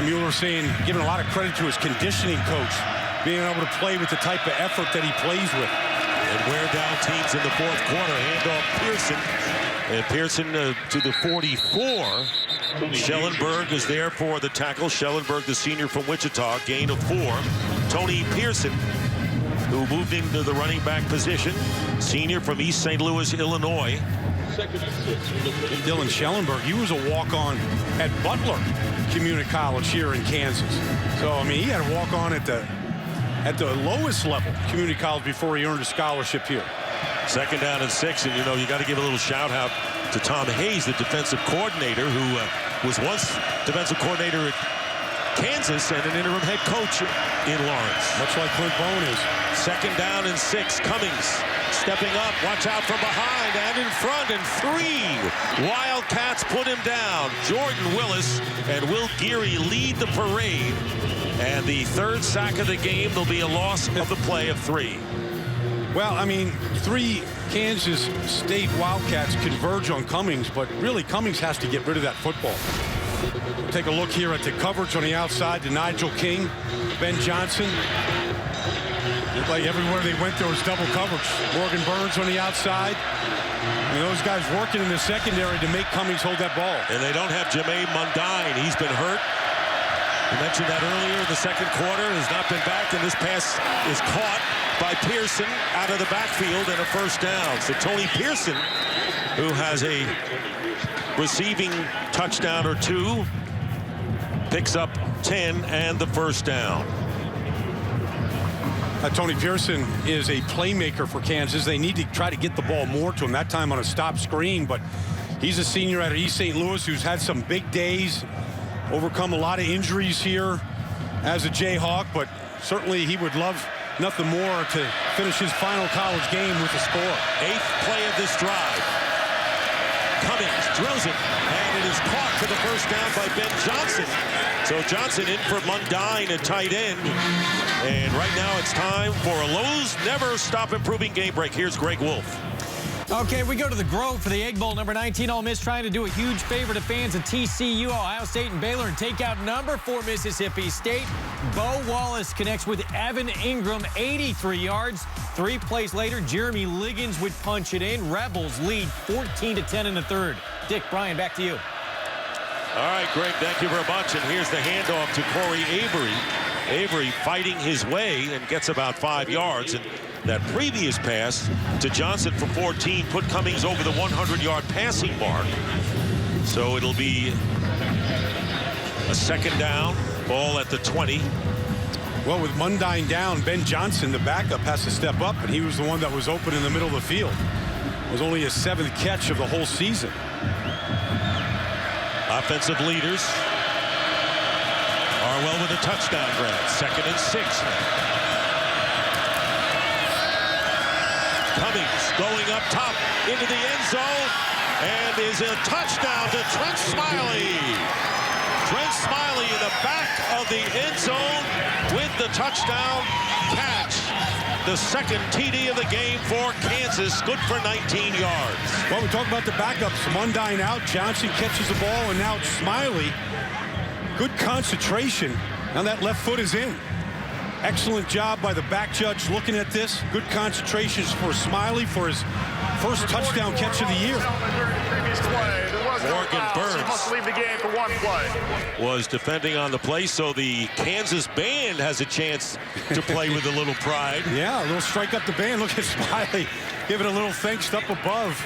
Mueller saying, giving a lot of credit to his conditioning coach, being able to play with the type of effort that he plays with. And wear down teams in the fourth quarter. Handoff Pearson. And Pearson to the 44. Schellenberg is there for the tackle. Schellenberg, the senior from Wichita, gain of 4. Tony Pearson, who moved into the running back position, senior from East St. Louis, Illinois. Dylan Schellenberg, he was a walk-on at Butler Community College here in Kansas. So, I mean, he had a walk-on at the lowest level, community college, before he earned a scholarship here. Second down and 6, and you know, you got to give a little shout out to Tom Hayes, the defensive coordinator, who was once defensive coordinator at Kansas and an interim head coach in Lawrence. Much like Clint Bowen is. Second down and 6. Cummings stepping up. Watch out from behind and in front, and 3. Wildcats put him down. Jordan Willis and Will Geary lead the parade. And the third sack of the game, there'll be a loss of the play of 3. Well, I mean, 3 Kansas State Wildcats converge on Cummings, but really Cummings has to get rid of that football. Take a look here at the coverage on the outside to Nigel King, Ben Johnson. Looked like everywhere they went there was double coverage. Morgan Burns on the outside. And those guys working in the secondary to make Cummings hold that ball. And they don't have Jermaine Mundine. He's been hurt. We mentioned that earlier in the second quarter. Has not been back, and this pass is caught by Pearson out of the backfield and a first down. So Tony Pearson, who has a receiving touchdown or 2, picks up 10 and the first down. Tony Pearson is a playmaker for Kansas. They need to try to get the ball more to him, that time on a stop screen, but he's a senior out of East St. Louis who's had some big days, overcome a lot of injuries here as a Jayhawk, but certainly he would love nothing more to finish his final college game with a score. 8th play of this drive. Cummings drills it, and it is caught for the first down by Ben Johnson. So Johnson in for Mundine at tight end. And right now it's time for a Lowe's Never Stop Improving game break. Here's Greg Wolf. Okay, we go to the Grove for the Egg Bowl. Number 19, Ole Miss trying to do a huge favor to fans of TCU, Ohio State, and Baylor and take out number 4 Mississippi State. Bo Wallace connects with Evan Ingram, 83 yards. 3 plays later, Jeremy Liggins would punch it in. Rebels lead 14-10 in the third. Dick, Brian, back to you. All right, Greg, thank you very much. And here's the handoff to Corey Avery. Avery fighting his way and gets about 5 yards. And that previous pass to Johnson for 14 put Cummings over the 100-yard passing mark. So it'll be a second down, ball at the 20. Well, with Mundine down, Ben Johnson, the backup, has to step up, and he was the one that was open in the middle of the field. It was only his 7th catch of the whole season. Offensive leaders. Harwell with a touchdown grab. 2nd and 6. Cummings going up top into the end zone, and is a touchdown to Trent Smiley. Trent Smiley in the back of the end zone with the touchdown catch. The second TD of the game for Kansas, good for 19 yards. Well, we talk about the backups. Mundine out, Johnson catches the ball, and now Smiley. Good concentration. Now that left foot is in. Excellent job by the back judge looking at this. Good concentrations for Smiley for his first touchdown catch of the year. Morgan Burns must leave the game for 1 play. Was defending on the play, so the Kansas band has a chance to play with a little pride. Yeah, a little strike up the band. Look at Smiley giving a little thanks up above.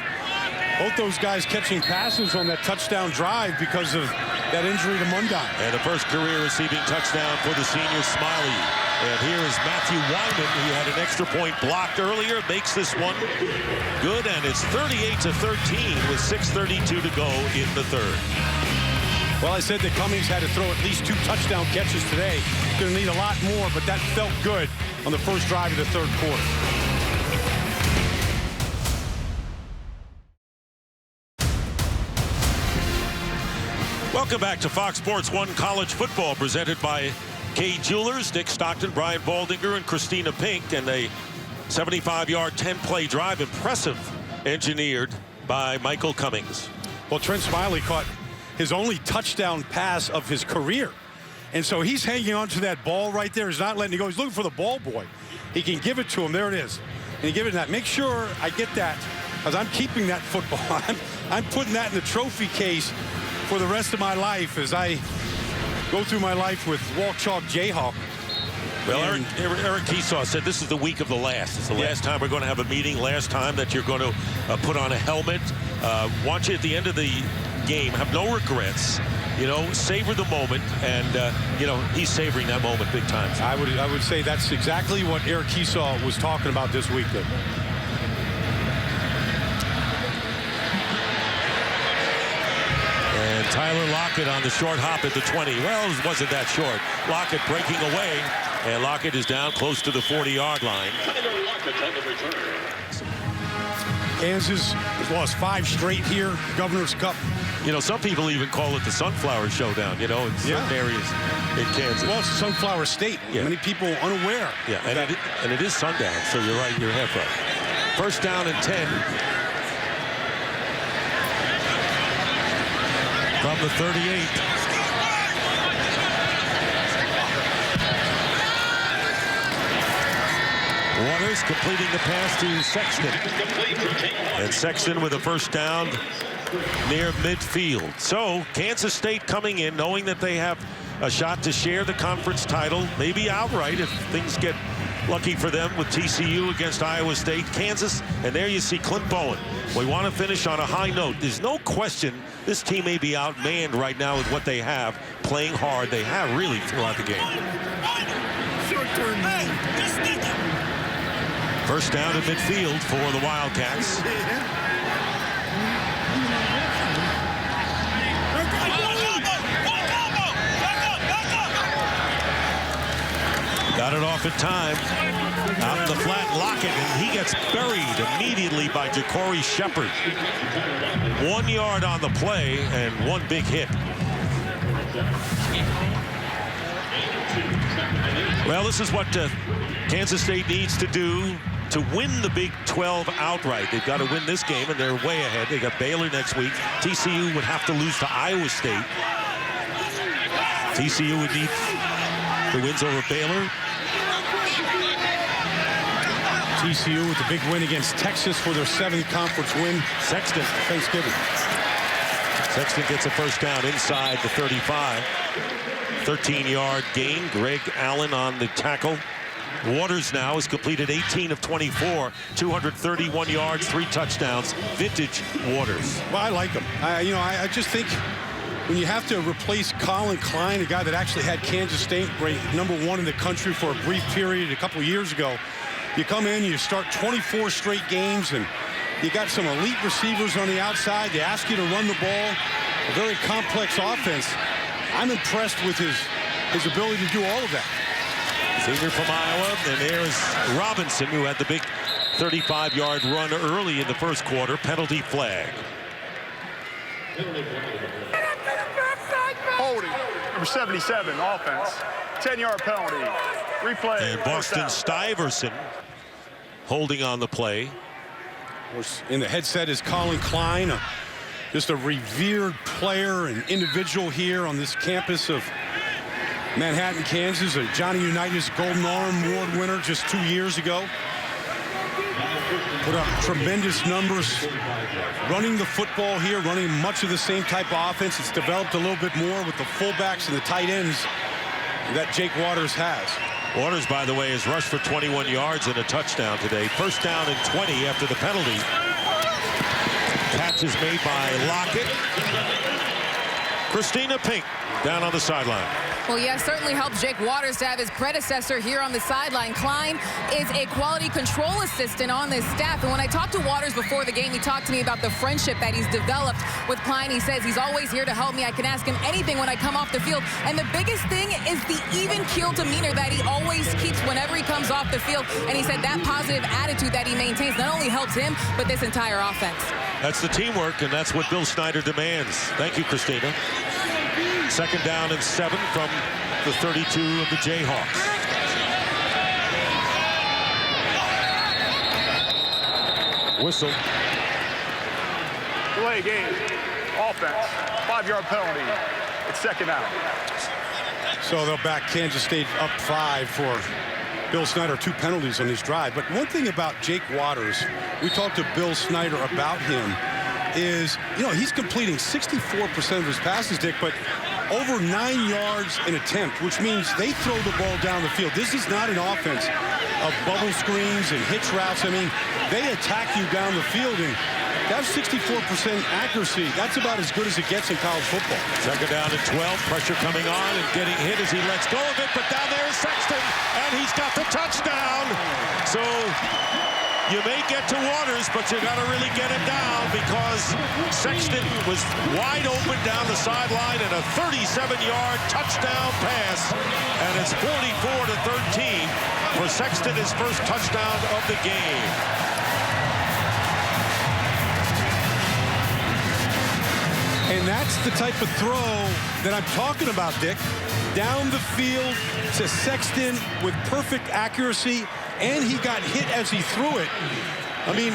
Both those guys catching passes on that touchdown drive because of that injury to Mundine. And the first career receiving touchdown for the senior Smiley. And here is Matthew Wyman, who had an extra point blocked earlier, makes this one good, and it's 38-13 with 6:32 to go in the third. Well, I said that Cummings had to throw at least 2 touchdown catches today. Going to need a lot more, but that felt good on the first drive of the third quarter. Welcome back to Fox Sports 1 College Football, presented by Kay Jewelers, Dick Stockton, Brian Baldinger, and Christina Pink, and a 75-yard, 10-play drive. Impressive, engineered by Michael Cummings. Well, Trent Smiley caught his only touchdown pass of his career. And so he's hanging on to that ball right there. He's not letting it go. He's looking for the ball boy. He can give it to him. There it is. And he give it that. Make sure I get that, because I'm keeping that football. I'm putting that in the trophy case for the rest of my life as I go through my life with Walk Chalk Jayhawk. Well, Eric Keesaw said this is the week of the last. It's the last time we're going to have a meeting, last time that you're going to put on a helmet. Want you at the end of the game, have no regrets, you know, savor the moment, and, you know, he's savoring that moment big time. I would say that's exactly what Eric Keesaw was talking about this week. And Tyler Lockett on the short hop at the 20. Well, it wasn't that short. Lockett breaking away, and Lockett is down close to the 40-yard line. Kansas has lost 5 straight here, Governor's Cup. You know, some people even call it the Sunflower Showdown, you know, in certain areas in Kansas. Well, it's Sunflower State. Yeah. Many people unaware. Yeah, and it is sundown, so you're right, you're half right. First down and 10. From the 38. Waters completing the pass to Sexton. And Sexton with a first down near midfield. So Kansas State coming in knowing that they have a shot to share the conference title, maybe outright if things get lucky for them with TCU against Iowa State. Kansas, and there you see Clint Bowen. We want to finish on a high note. There's no question this team may be outmanned right now with what they have, playing hard. They have really throughout the game. First down at midfield for the Wildcats. Got it off in time. Out in the flat, Lockett, and he gets buried immediately by Ja'Cory Shepard. 1 yard on the play and 1 big hit. Well, this is what Kansas State needs to do to win the Big 12 outright. They've got to win this game, and they're way ahead. They got Baylor next week. TCU would have to lose to Iowa State. TCU would need the wins over Baylor. TCU with the big win against Texas for their 7th conference win. Sexton. Thanksgiving. Sexton gets a first down inside the 35. 13-yard gain. Greg Allen on the tackle. Waters now has completed 18 of 24, 231 yards, 3 touchdowns. Vintage Waters. Well, I like him. I just think when you have to replace Colin Klein, a guy that actually had Kansas State ranked #1 in the country for a brief period a couple of years ago, you come in, you start 24 straight games, and you got some elite receivers on the outside. They ask you to run the ball. A very complex offense. I'm impressed with his ability to do all of that. Senior from Iowa, and there's Robinson, who had the big 35-yard run early in the first quarter. Penalty flag. Holding, number 77, offense. 10-yard penalty. Replay. And Boston Stuyvesant holding on the play. Of course, in the headset is Colin Klein, just a revered player and individual here on this campus of Manhattan, Kansas, a Johnny Unitas Golden Arm Award winner just 2 years ago. Put up tremendous numbers running the football here, running much of the same type of offense. It's developed a little bit more with the fullbacks and the tight ends that Jake Waters has. Waters, by the way, has rushed for 21 yards and a touchdown today. First down and 20 after the penalty. Catch is made by Lockett. Christina Pink down on the sideline. Well, yeah, certainly helps Jake Waters to have his predecessor here on the sideline. Klein is a quality control assistant on this staff. And when I talked to Waters before the game, he talked to me about the friendship that he's developed with Klein. He says he's always here to help me. I can ask him anything when I come off the field. And the biggest thing is the even-keeled demeanor that he always keeps whenever he comes off the field. And he said that positive attitude that he maintains not only helps him, but this entire offense. That's the teamwork, and that's what Bill Snyder demands. Thank you, Christina. Second down and 7 from the 32 of the Jayhawks. Whistle. Delay game. Offense. 5-yard penalty. It's second out. So they'll back Kansas State up 5 for Bill Snyder. 2 penalties on his drive. But one thing about Jake Waters, we talked to Bill Snyder about him, is, he's completing 64% of his passes, Dick, but over 9 yards an attempt, which means they throw the ball down the field. This is not an offense of bubble screens and hitch routes. I mean, they attack you down the field, and that's 64% accuracy. That's about as good as it gets in college football. Second down and 12. Pressure coming on and getting hit as he lets go of it, but down there is Sexton, and he's got the touchdown. So you may get to Waters, but you got to really get him down, because Sexton was wide open down the sideline and a 37-yard touchdown pass, and it's 44-13 for Sexton, his first touchdown of the game. And that's the type of throw that I'm talking about, Dick. Down the field to Sexton with perfect accuracy, and he got hit as he threw it. I mean,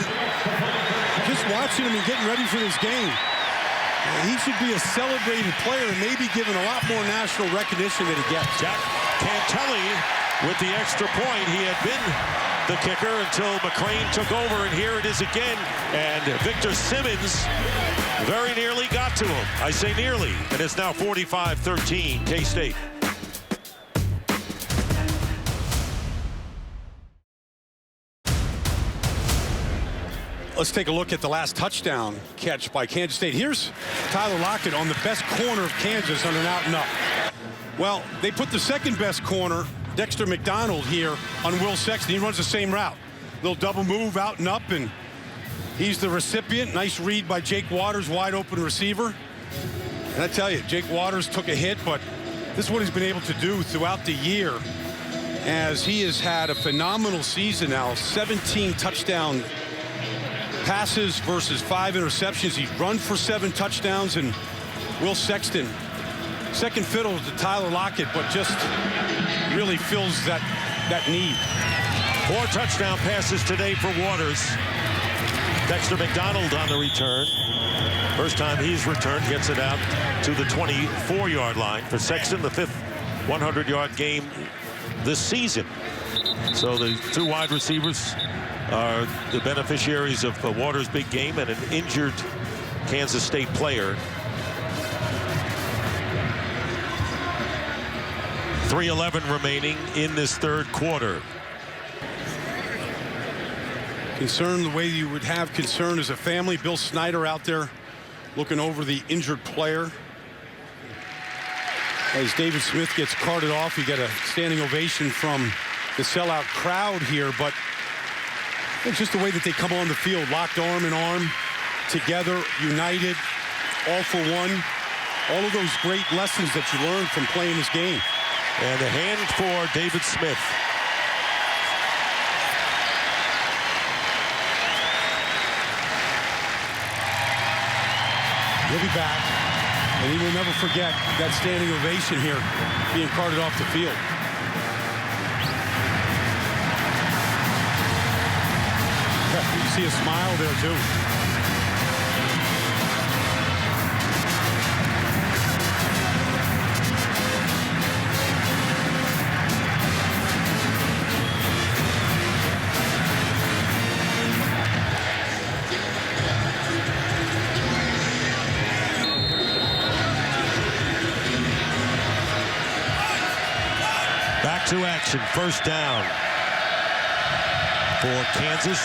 just watching him and getting ready for this game, he should be a celebrated player and maybe given a lot more national recognition than he gets. Jack Cantelli with the extra point. He had been the kicker until McCrane took over, and here it is again. And Victor Simmons very nearly got to him. I say nearly, and it's now 45-13 K-State. Let's take a look at the last touchdown catch by Kansas State. Here's Tyler Lockett on the best corner of Kansas on an out and up. Well, they put the second best corner, Dexter McDonald, here on Will Sexton. He runs the same route. Little double move out and up, and he's the recipient. Nice read by Jake Waters, wide open receiver. And I tell you, Jake Waters took a hit, but this is what he's been able to do throughout the year, as he has had a phenomenal season now. 17 touchdown passes versus 5 interceptions. He's run for 7 touchdowns, and Will Sexton, second fiddle to Tyler Lockett, but just really fills that need. 4 touchdown passes today for Waters. Dexter McDonald on the return. First time he's returned, gets it out to the 24-yard line. For Sexton, the 5th 100-yard game this season. So the 2 wide receivers are the beneficiaries of Waters' big game and an injured Kansas State player. 3:11 remaining in this third quarter. Concern the way you would have concern as a family. Bill Snyder out there looking over the injured player. As David Smith gets carted off, you get a standing ovation from the sellout crowd here, but it's just the way that they come on the field, locked arm in arm, together, united, all for one. All of those great lessons that you learn from playing this game. And a hand for David Smith. He'll be back, and he will never forget that standing ovation here being carted off the field. You see a smile there, too. Back to action, first down for Kansas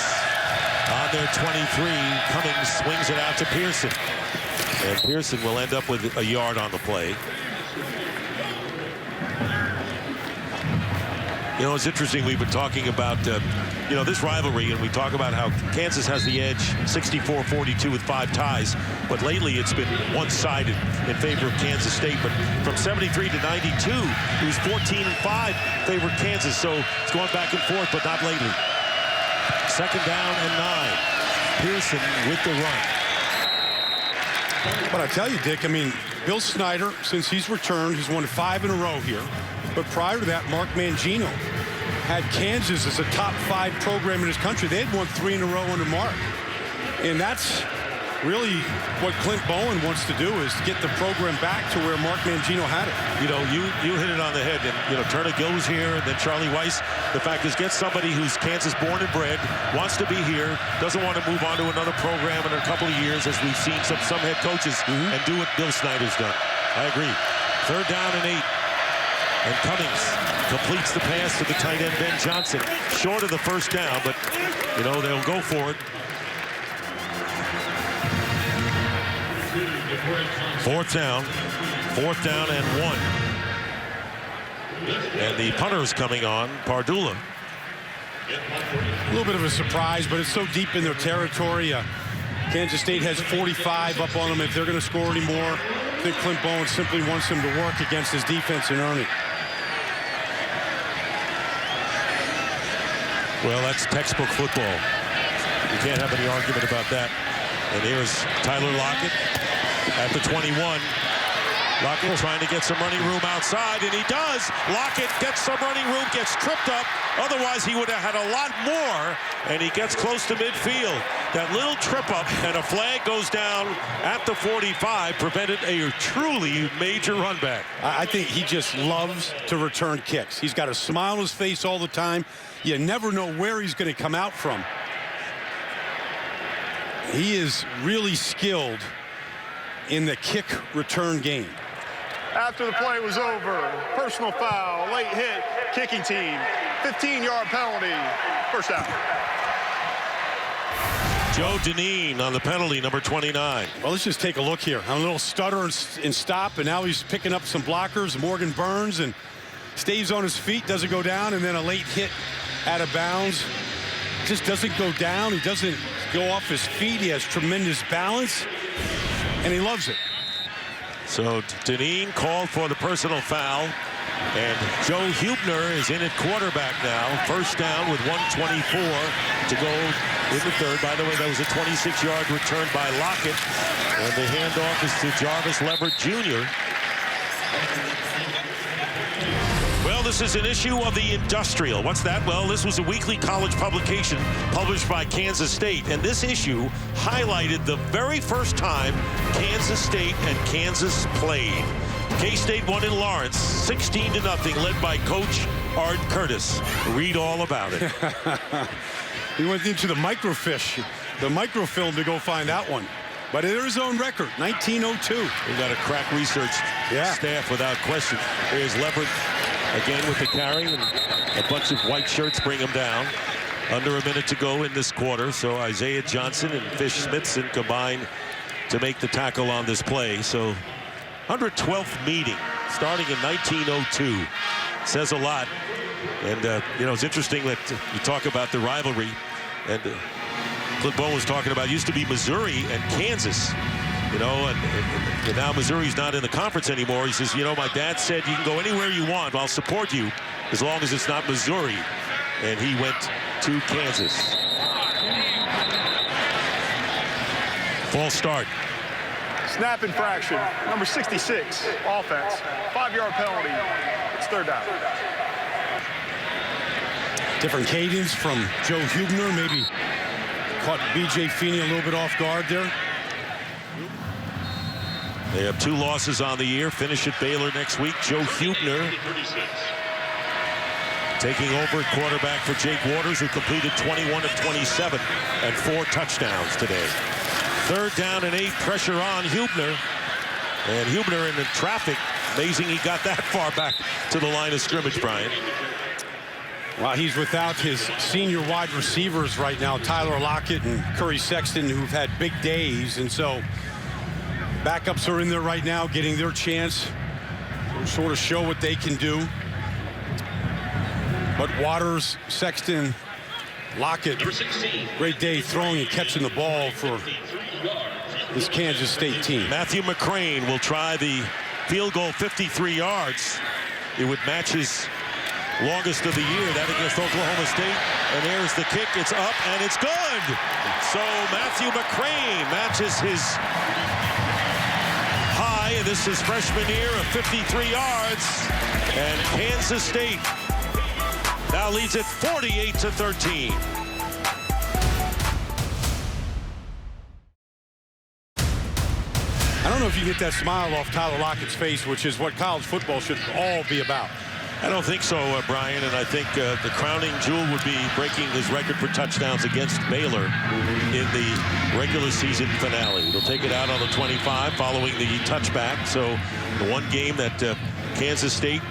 on their 23. Cummings swings it out to Pearson, and Pearson will end up with a yard on the play. You know, it's interesting, we've been talking about you know, this rivalry, and we talk about how Kansas has the edge 64-42 with 5 ties, but lately it's been one-sided in favor of Kansas State. But from 73 to 92, it was 14-5 favored Kansas, so it's going back and forth, but not lately. Second down and 9. Pearson with the run. But I tell you, Dick, I mean, Bill Snyder, since he's returned, he's won 5 in a row here. But prior to that, Mark Mangino had Kansas as a top 5 program in his country. They had won 3 in a row under Mark. And that's really what Clint Bowen wants to do, is get the program back to where Mark Mangino had it. You know, you hit it on the head. And, you know, Turner goes here, and then Charlie Weiss. The fact is, get somebody who's Kansas born and bred, wants to be here, doesn't want to move on to another program in a couple of years, as we've seen some head coaches, and do what Bill Snyder's done. I agree. Third down and 8. And Cummings completes the pass to the tight end, Ben Johnson. Short of the first down, but, you know, they'll go for it. Fourth down and 1. And the punter is coming on, Pardula. A little bit of a surprise, but it's so deep in their territory. Kansas State has 45 up on them. If they're going to score any more, I think Clint Bowen simply wants him to work against his defense and earn it. Well, that's textbook football. You can't have any argument about that. And here's Tyler Lockett at the 21. Lockett trying to get some running room outside, and he does. Lockett gets some running room, gets tripped up. Otherwise, he would have had a lot more, and he gets close to midfield. That little trip up, and a flag goes down at the 45, prevented a truly major run back. I think he just loves to return kicks. He's got a smile on his face all the time. You never know where he's going to come out from. He is really skilled in the kick return game. After the play was over, personal foul, late hit, kicking team, 15-yard penalty, first down. Joe Deneen on the penalty, number 29. Well, let's just take a look here. A little stutter and stop, and now he's picking up some blockers. Morgan Burns, and stays on his feet, doesn't go down, and then a late hit out of bounds. Just doesn't go down. He doesn't go off his feet. He has tremendous balance, and he loves it. So Deneen called for the personal foul, and Joe Huebner is in at quarterback now. First down with 1:24 to go in the third. By the way, that was a 26-yard return by Lockett, and the handoff is to Jarvis Leverett Jr. Well, this is an issue of the Industrial. What's that? Well, this was a weekly college publication published by Kansas State, and this issue highlighted the very first time Kansas State and Kansas played. K-State won in Lawrence, 16-0, led by Coach Art Curtis. Read all about it. He went into the microfilm to go find that one. But it is his own record, 1902. We got a crack research staff without question. Here's Leverett again with the carry, and a bunch of white shirts bring him down. Under a minute to go in this quarter, so Isaiah Johnson and Fish Smithson combine to make the tackle on this play. So 112th meeting starting in 1902 says a lot. And you know, it's interesting that you talk about the rivalry, and Clint Bowen was talking about, it used to be Missouri and Kansas, you know, and now Missouri's not in the conference anymore. He says, you know, my dad said you can go anywhere you want, I'll support you as long as it's not Missouri. And he went to Kansas. False start. Snap infraction, number 66, offense. 5-yard penalty. It's third down. Different cadence from Joe Huebner, maybe caught B.J. Feeney a little bit off guard there. They have 2 losses on the year. Finish at Baylor next week. Joe Huebner taking over at quarterback for Jake Waters, who completed 21 of 27 and 4 touchdowns today. 3rd down and 8, pressure on Huebner. And Huebner in the traffic. Amazing he got that far back to the line of scrimmage, Brian. Well, he's without his senior wide receivers right now, Tyler Lockett and Curry Sexton, who've had big days. And so backups are in there right now, getting their chance to sort of show what they can do. But Waters, Sexton, Lockett, great day throwing and catching the ball for this Kansas State team. Matthew McCrane will try the field goal, 53 yards. It would match his longest of the year, that against Oklahoma State. And there's the kick. It's up and it's good. So Matthew McCrane matches his high, and this is freshman year of 53 yards. And Kansas State now leads it 48-13. I don't know if you get that smile off Tyler Lockett's face, which is what college football should all be about. I don't think so, Brian, and I think the crowning jewel would be breaking his record for touchdowns against Baylor in the regular season finale. He'll take it out on the 25 following the touchback. So the one game that Kansas State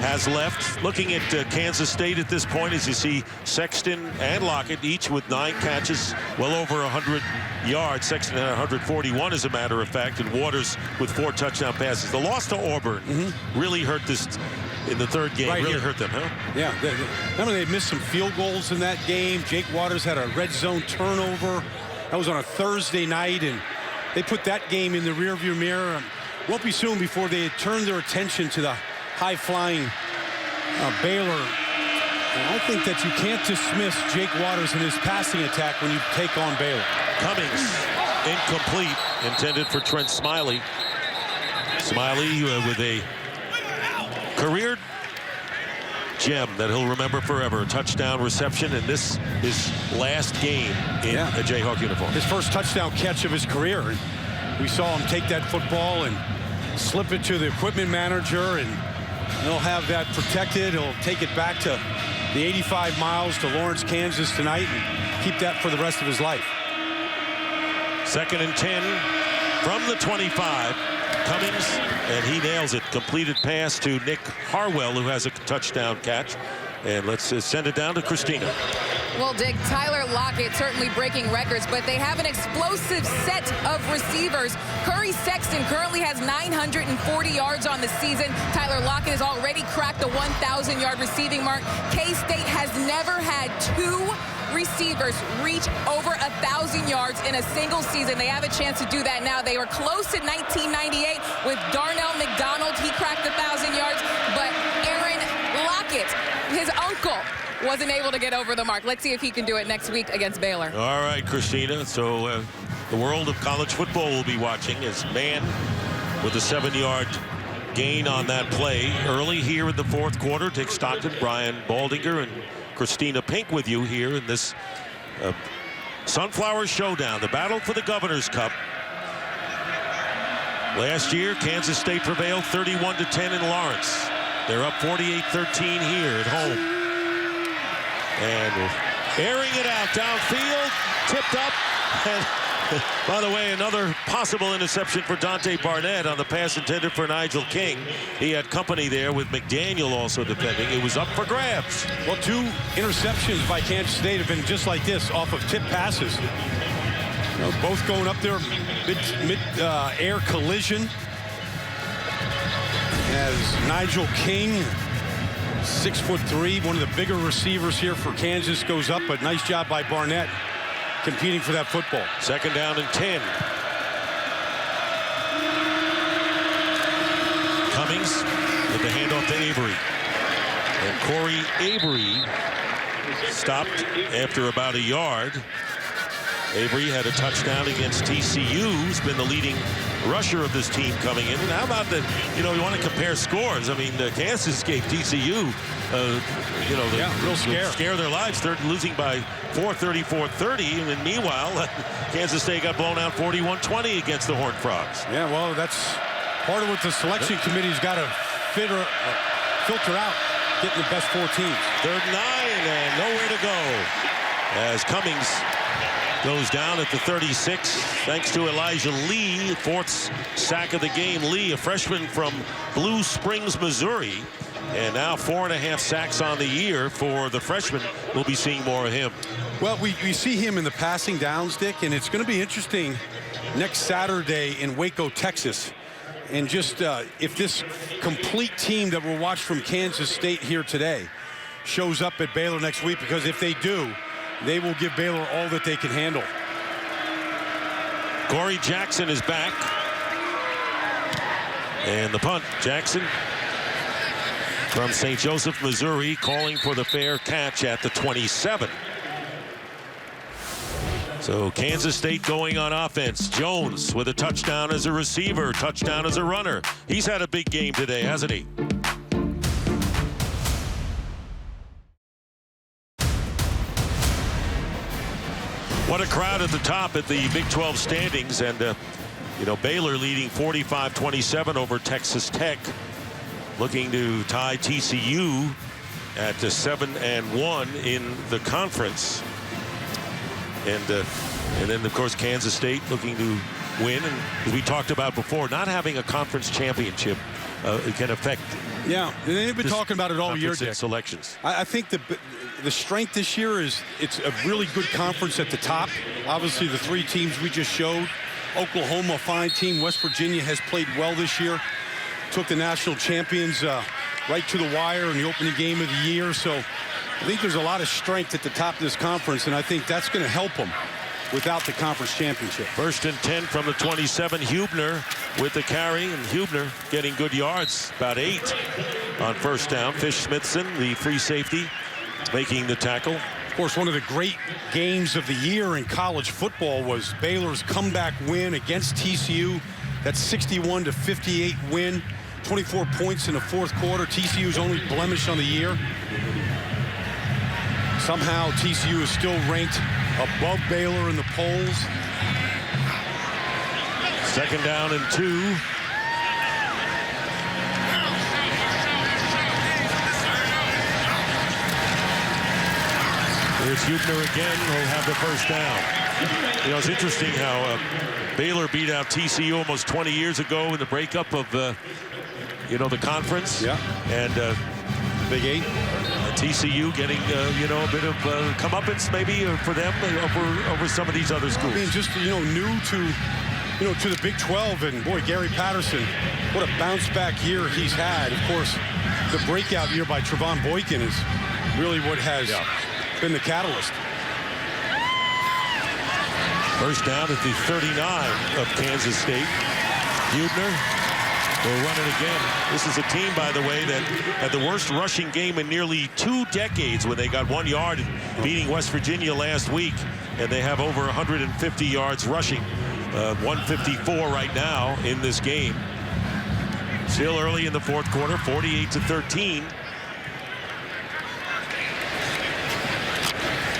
has left. Looking at Kansas State at this point, as you see Sexton and Lockett each with 9 catches, well over 100 yards. Sexton had 141, as a matter of fact, and Waters with 4 touchdown passes. The loss to Auburn really hurt this in the 3rd game. Really hurt them, huh? Yeah. Remember, they missed some field goals in that game. Jake Waters had a red zone turnover. That was on a Thursday night, and they put that game in the rearview mirror. Won't be soon before they turn their attention to the high-flying Baylor. And I think that you can't dismiss Jake Waters in his passing attack when you take on Baylor. Cummings, incomplete, intended for Trent Smiley. Smiley with a career gem that he'll remember forever. A touchdown reception, and this is last game in a Jayhawk uniform. His first touchdown catch of his career. And we saw him take that football and slip it to the equipment manager, and he'll have that protected. He'll take it back to the 85 miles to Lawrence, Kansas tonight, and keep that for the rest of his life. 2nd and 10 from the 25. Cummings, and he nails it. Completed pass to Nick Harwell, who has a touchdown catch. And let's send it down to Christina. Well, Dick, Tyler Lockett certainly breaking records, but they have an explosive set of receivers. Curry Sexton currently has 940 yards on the season. Tyler Lockett has already cracked the 1,000-yard receiving mark. K-State has never had 2 receivers reach over 1,000 yards in a single season. They have a chance to do that now. They were close in 1998 with Darnell McDonald. He cracked 1,000 yards, but Aaron Lockett, his uncle, wasn't able to get over the mark. Let's see if he can do it next week against Baylor. All right, Christina. So the world of college football will be watching as man with a 7-yard gain on that play early here in the fourth quarter. Dick Stockton, Brian Baldinger, and Christina Pink with you here in this Sunflower Showdown, the battle for the Governor's Cup. Last year, Kansas State prevailed 31-10 in Lawrence. They're up 48-13 here at home. And airing it out downfield, tipped up. And by the way, another possible interception for Dante Barnett on the pass intended for Nigel King. He had company there with McDaniel also defending. It was up for grabs. Well, 2 interceptions by Kansas State have been just like this, off of tip passes. You know, both going up there, mid-air collision. As Nigel King, 6'3", one of the bigger receivers here for Kansas, goes up, but nice job by Barnett competing for that football. 2nd down and 10. Cummings with the handoff to Avery. And Corey Avery stopped after about a yard. Avery had a touchdown against TCU, who's been the leading rusher of this team coming in. And how about the, you know, you want to compare scores. I mean, Kansas gave TCU, you know, real scare their lives. They're losing by 34-30. And meanwhile, Kansas State got blown out 41-20 against the Horned Frogs. Yeah, well, that's part of what the selection committee's got to filter out, getting the best 4 teams. 3rd and 9 and nowhere to go as Cummings goes down at the 36 thanks to Elijah Lee, 4th sack of the game. Lee, a freshman from Blue Springs, Missouri, and now 4.5 sacks on the year for the freshman. We'll be seeing more of him. Well, we see him in the passing downs, Dick, and it's going to be interesting next Saturday in Waco, Texas. And just if this complete team that we'll watch from Kansas State here today shows up at Baylor next week, because if they do, they will give Baylor all that they can handle. Corey Jackson is back. And the punt, Jackson from St. Joseph, Missouri, calling for the fair catch at the 27. So Kansas State going on offense. Jones with a touchdown as a receiver, touchdown as a runner. He's had a big game today, hasn't he? What a crowd at the top at the Big 12 standings. And, you know, Baylor leading 45-27 over Texas Tech, looking to tie TCU at 7-1 in the conference. And then, of course, Kansas State looking to win. And as we talked about before, not having a conference championship can affect. Yeah, they've been talking about it all year, Dick. Selections. I think the strength this year is it's a really good conference at the top. Obviously, the 3 teams we just showed. Oklahoma, a fine team. West Virginia has played well this year. Took the national champions right to the wire in the opening game of the year. So I think there's a lot of strength at the top of this conference, and I think that's going to help them without the conference championship. 1st and 10 from the 27. Hubner with the carry, and Hubner getting good yards, about 8 on 1st down. Fish-Smithson, the free safety, making the tackle. Of course, one of the great games of the year in college football was Baylor's comeback win against TCU. That 61-58 win, 24 points in the 4th quarter. TCU's only blemish on the year. Somehow TCU is still ranked above Baylor in the polls. 2nd down and 2. Here's Hubner again. He'll have the 1st down. You know, it's interesting how Baylor beat out TCU almost 20 years ago in the breakup of, you know, the conference. Yeah. And Big 8. TCU getting, you know, a bit of comeuppance maybe for them over some of these other schools. I mean, just, you know, new to, you know, to the Big 12. And, boy, Gary Patterson, what a bounce-back year he's had. Of course, the breakout year by Trevon Boykin is really what has been the catalyst. 1st down at the 39 of Kansas State. Hubner will run it again. This is a team, by the way, that had the worst rushing game in nearly 2 decades when they got 1 yard beating West Virginia last week. And they have over 150 yards rushing. 154 right now in this game. Still early in the fourth quarter, 48-13.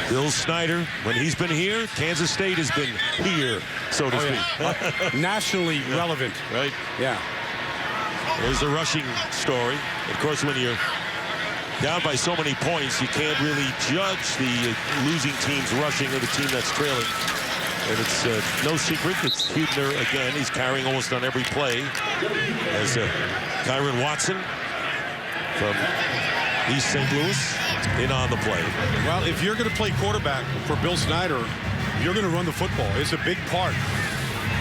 Bill Snyder, when he's been here, Kansas State has been here, so to speak. Nationally relevant. Right? Yeah. There's the rushing story. Of course, when you're down by so many points, you can't really judge the losing team's rushing or the team that's trailing. And it's no secret, it's Hubner again. He's carrying almost on every play. As Kyron Watson from East St. Louis in on the play. Well, if you're going to play quarterback for Bill Snyder, you're going to run the football. It's a big part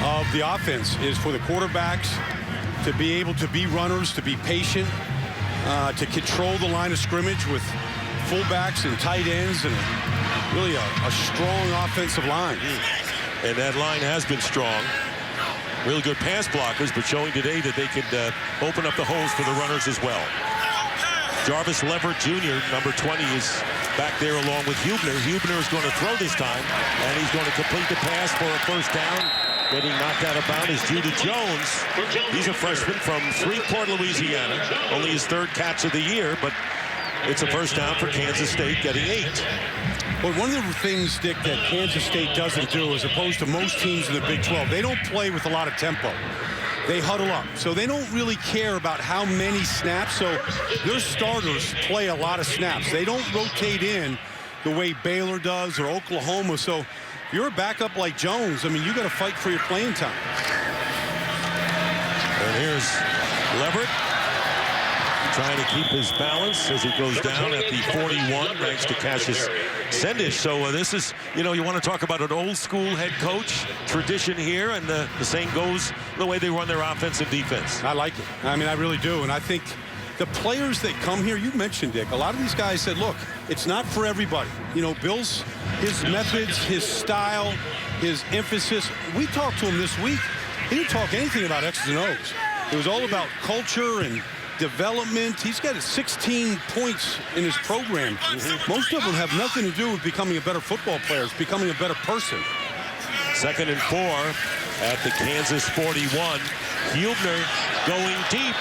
of the offense is for the quarterbacks to be able to be runners, to be patient, to control the line of scrimmage with fullbacks and tight ends, and really a strong offensive line. And that line has been strong. Really good pass blockers, but showing today that they could open up the holes for the runners as well. Jarvis Leverett Jr., number 20, is back there along with Hubner. Hubner is going to throw this time, and he's going to complete the pass for a first down. Getting knocked out of bounds is Judah Jones. He's a freshman from Shreveport, Louisiana. Only his third catch of the year, but it's a first down for Kansas State, getting 8. But one of the things, Dick, that Kansas State doesn't do, as opposed to most teams in the Big 12, they don't play with a lot of tempo. They huddle up. So they don't really care about how many snaps. So their starters play a lot of snaps. They don't rotate in the way Baylor does or Oklahoma. So if you're a backup like Jones, I mean, you got to fight for your playing time. And here's Leverett trying to keep his balance as he goes down at the 41, thanks to Cassius Sendish. So this is, you know, you want to talk about an old school head coach tradition here, and the same goes the way they run their offense and defense. I like it. I mean, I really do. And I think the players that come here, you mentioned, Dick, a lot of these guys said, look, it's not for everybody. You know, Bill's, his methods, his style, his emphasis. We talked to him this week. He didn't talk anything about X's and O's. It was all about culture and development. He's got 16 points in his program. Most of them have nothing to do with becoming a better football player. It's becoming a better person. 2nd and 4 at the Kansas 41. Hubner going deep.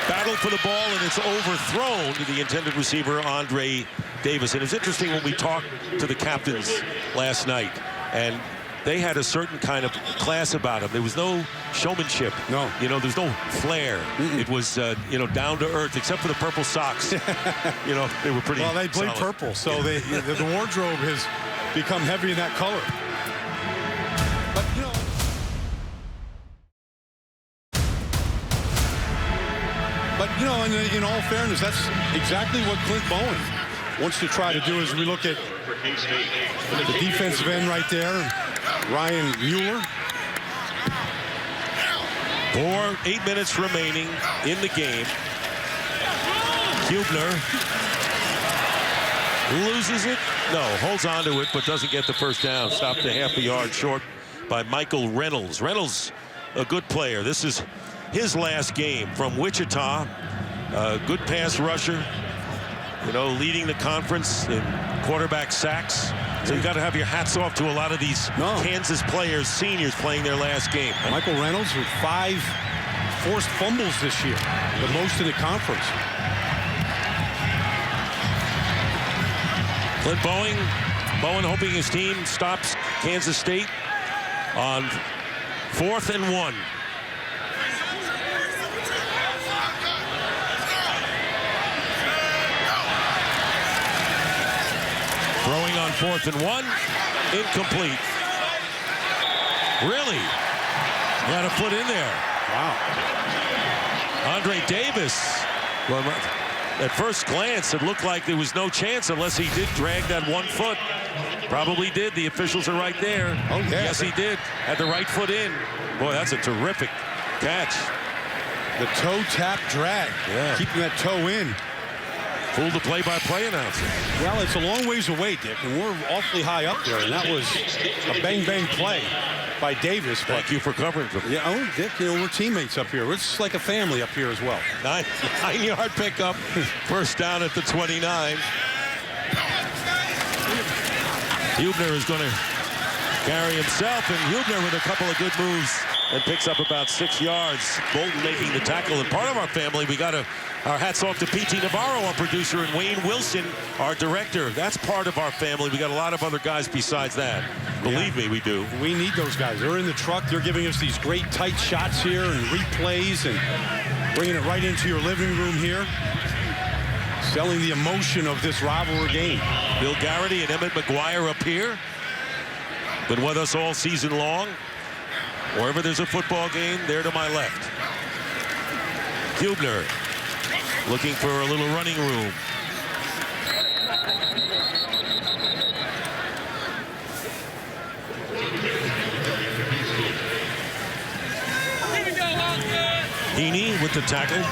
Battle for the ball, and it's overthrown to the intended receiver, Andre Davis. And it was interesting when we talked to the captains last night, and they had a certain kind of class about them. There was no showmanship. No. You know, there's no flair. It was, you know, down to earth, except for the purple socks. You know, they were pretty Well, they played solid. purple, so the wardrobe has become heavy in that color. But, you know, in all fairness, that's exactly what Clint Bowen wants to try to do as we look at the defensive end right there, Ryan Mueller. 8 minutes remaining in the game. Hubner loses it. No, holds on to it, but doesn't get the first down. Stopped a half a yard short by Michael Reynolds. Reynolds, a good player. This is his last game from Wichita. Good pass rusher. You know, leading the conference in quarterback sacks. So you've got to have your hats off to a lot of these Kansas players, seniors, playing their last game. Michael Reynolds with 5 forced fumbles this year, the most in the conference. Clint Bowen hoping his team stops Kansas State on 4th and 1. Throwing on 4th and 1, incomplete. Really? Got a foot in there. Wow. Andre Davis, well, at first glance, it looked like there was no chance unless he did drag that 1 foot. Probably did. The officials are right there. Oh, yeah. Yes, he did. Had the right foot in. Boy, that's a terrific catch. The toe tap drag. Yeah. Keeping that toe in. Fooled the play-by-play announcer. Well, it's a long ways away, Dick, and we're awfully high up there, and that was a bang-bang play by Davis. Thank you for covering them. Yeah, oh, Dick, you know, we're teammates up here. It's like a family up here as well. 9-yard pickup. First down at the 29. Hubner is going to carry himself, and Hubner with a couple of good moves and picks up about 6 yards. Bolton making the tackle. And part of our family, we got our hats off to P.T. Navarro, our producer, and Wayne Wilson, our director. That's part of our family. We got a lot of other guys besides that. Believe me, we do. We need those guys. They're in the truck. They're giving us these great tight shots here and replays and bringing it right into your living room here. Selling the emotion of this rivalry game. Bill Garrity and Emmett McGuire up here. Been with us all season long. Wherever there's a football game, they're to my left. Hubner looking for a little running room. Heaney with the tackle.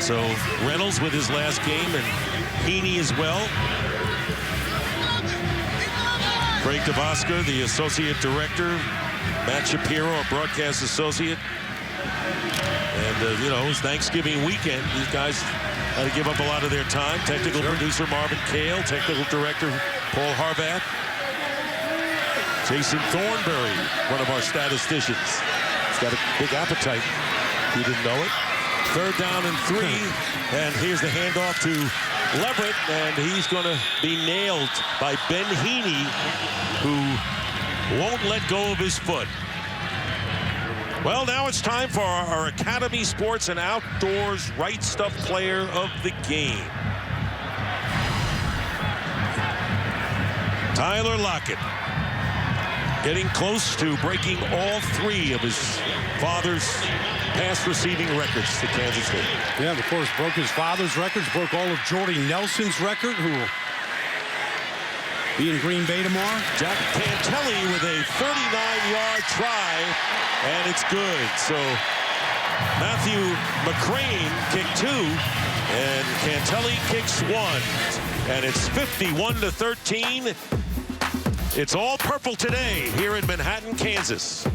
So Reynolds with his last game, and Heaney as well. Frank DeVosca, the associate director. Matt Shapiro, a broadcast associate. And, you know, it was Thanksgiving weekend. These guys had to give up a lot of their time. Technical producer Marvin Kale, technical director Paul Harbath. Jason Thornberry, one of our statisticians. He's got a big appetite. You didn't know it. 3rd down and 3. And here's the handoff to Leverett, and he's going to be nailed by Ben Heaney, who won't let go of his foot. Well, now it's time for our Academy Sports and Outdoors Right Stuff Player of the Game. Tyler Lockett, getting close to breaking all 3 of his father's pass receiving records to Kansas State. Yeah, of course, broke his father's records, broke all of Jordy Nelson's record, who will be in Green Bay tomorrow. Jack Cantelli with a 39-yard try, and it's good. So Matthew McCrane kicked 2, and Cantelli kicks 1, and it's 51-13. It's all purple today here in Manhattan, Kansas.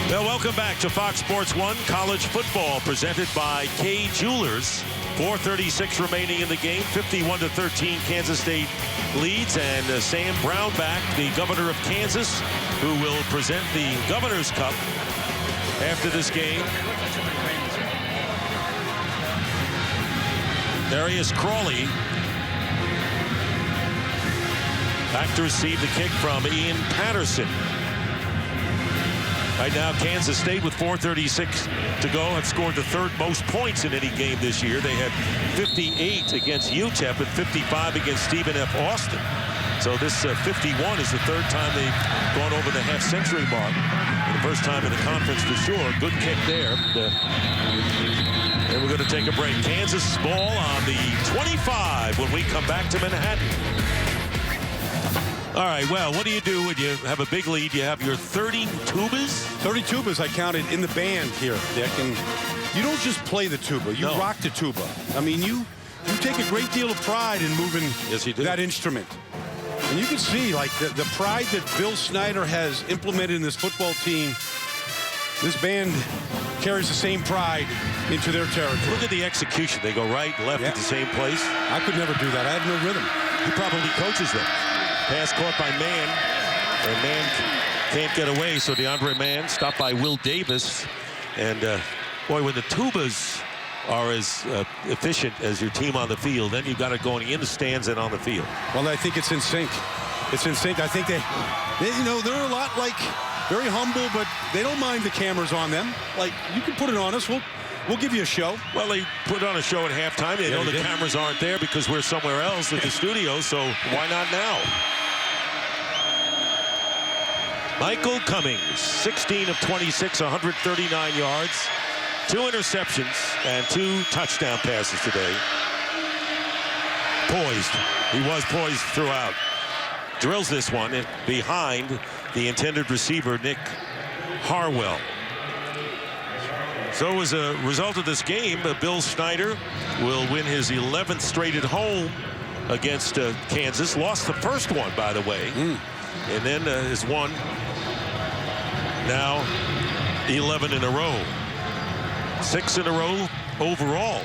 Well, welcome back to Fox Sports 1 College Football, presented by Kay Jewelers. 4:36 remaining in the game. 51-13, Kansas State leads. And Sam Brownback, the governor of Kansas, who will present the Governor's Cup after this game. Darius Crawley back to receive the kick from Ian Patterson. Right now, Kansas State with 4:36 to go have scored the 3rd most points in any game this year. They had 58 against UTEP and 55 against Stephen F. Austin. So this 51 is the 3rd time they've gone over the half-century mark. And the first time in the conference for sure. Good kick there. And we're going to take a break. Kansas ball on the 25 when we come back to Manhattan. All right, well, what do you do when you have a big lead? You have your 30 tubas? 30 tubas I counted in the band here, Dick. And you don't just play the tuba. You rock the tuba. I mean, you take a great deal of pride in moving that instrument. And you can see, like, the pride that Bill Snyder has implemented in this football team. This band carries the same pride into their territory. Look at the execution. They go right, left at the same place. I could never do that. I have no rhythm. He probably coaches them. Pass caught by Mann, and Mann can't get away, so DeAndre Mann stopped by Will Davis. And, boy, when the tubas are as efficient as your team on the field, then you've got it going in the stands and on the field. Well, I think it's in sync. It's in sync. I think they you know, they're a lot like very humble, but they don't mind the cameras on them. Like, you can put it on us. We'll give you a show. Well, they put on a show at halftime. They know the cameras aren't there because we're somewhere else at the studio, so why not now? Michael Cummings, 16 of 26, 139 yards, 2 interceptions, and 2 touchdown passes today. Poised. He was poised throughout. Drills this one behind the intended receiver, Nick Harwell. So as a result of this game, Bill Snyder will win his 11th straight at home against Kansas. Lost the first one, by the way. And then has won now 11 in a row. 6 in a row overall.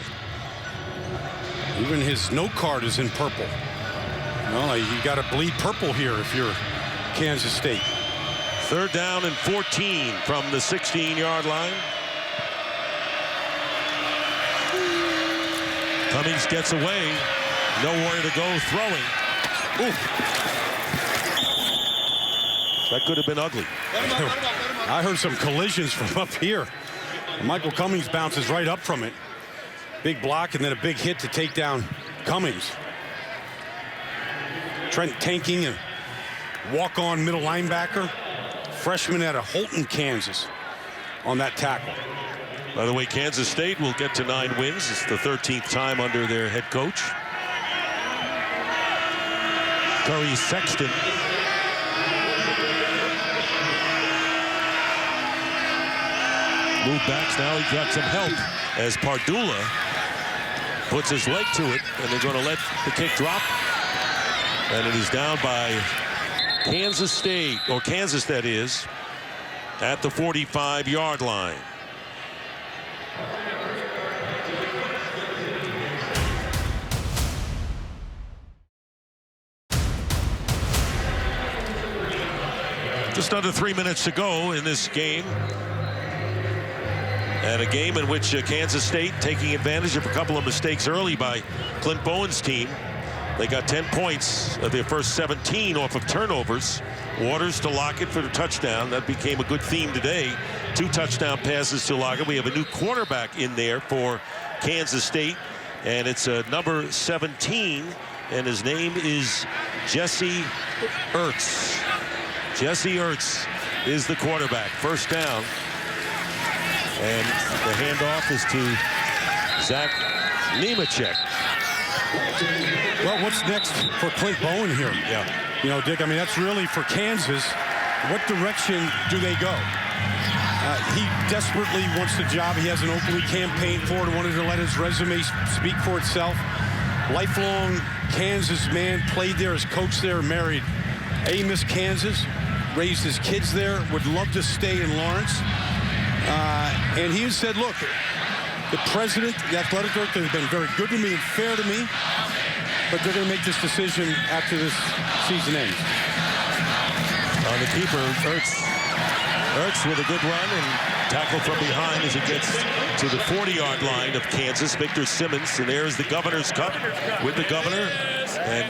Even his note card is in purple. Well, you got to bleed purple here if you're Kansas State. 3rd down and 14 from the 16-yard line. Cummings gets away. Nowhere to go throwing. Ooh. That could have been ugly. I heard some collisions from up here. Michael Cummings bounces right up from it. Big block and then a big hit to take down Cummings. Trent tanking and walk-on middle linebacker. Freshman out of Holton, Kansas on that tackle. By the way, Kansas State will get to 9 wins. It's the 13th time under their head coach. Curry Sexton. Move backs now. He got some help as Pardula puts his leg to it, and they're going to let the kick drop. And it is down by Kansas State, or Kansas that is, at the 45-yard line. Just under 3 minutes to go in this game. And a game in which Kansas State taking advantage of a couple of mistakes early by Clint Bowen's team. They got 10 points of their first 17 off of turnovers. Waters to Lockett for the touchdown. That became a good theme today. 2 touchdown passes to Lockett. We have a new quarterback in there for Kansas State, and it's number 17, and his name is Jesse Ertz. Jesse Ertz is the quarterback. First down. And the handoff is to Zach Nemechek. Well, what's next for Clint Bowen here? Yeah. You know, Dick, I mean, that's really for Kansas. What direction do they go? He desperately wants the job. He hasn't openly campaigned for it. Wanted to let his resume speak for itself. Lifelong Kansas man, played there, as coach there, married Amos, Kansas, raised his kids there, would love to stay in Lawrence. And he said, look, the president, the athletic director, has been very good to me and fair to me, but they're going to make this decision after this season ends. On the keeper, Ertz with a good run and tackle from behind as he gets to the 40-yard line of Kansas. Victor Simmons, and there's the Governor's Cup with the governor, and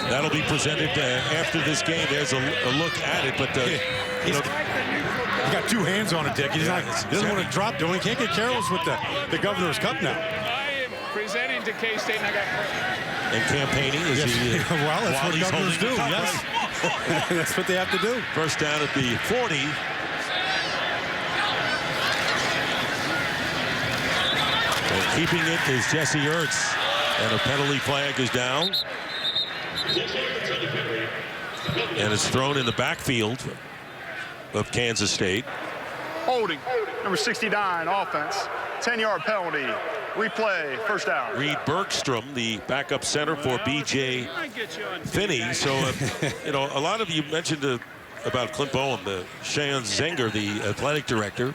that'll be presented after this game. There's a look at it, but you know. He's got 2 hands on it, Dick. He doesn't want to drop it. He can't get careless with the Governor's Cup now. I am presenting to K-State, and I got and campaigning as he well, that's what governors do. Cup, yes, right? That's what they have to do. First down at the 40. And keeping it is Jesse Ertz, and a penalty flag is down, and it's thrown in the backfield of Kansas State. Holding, number 69, offense. 10-yard penalty. Replay, first down. Reed Bergstrom, the backup center for B.J. Finney. So, you know, a lot of you mentioned about Clint Bowen, Cheyenne Zenger, the athletic director.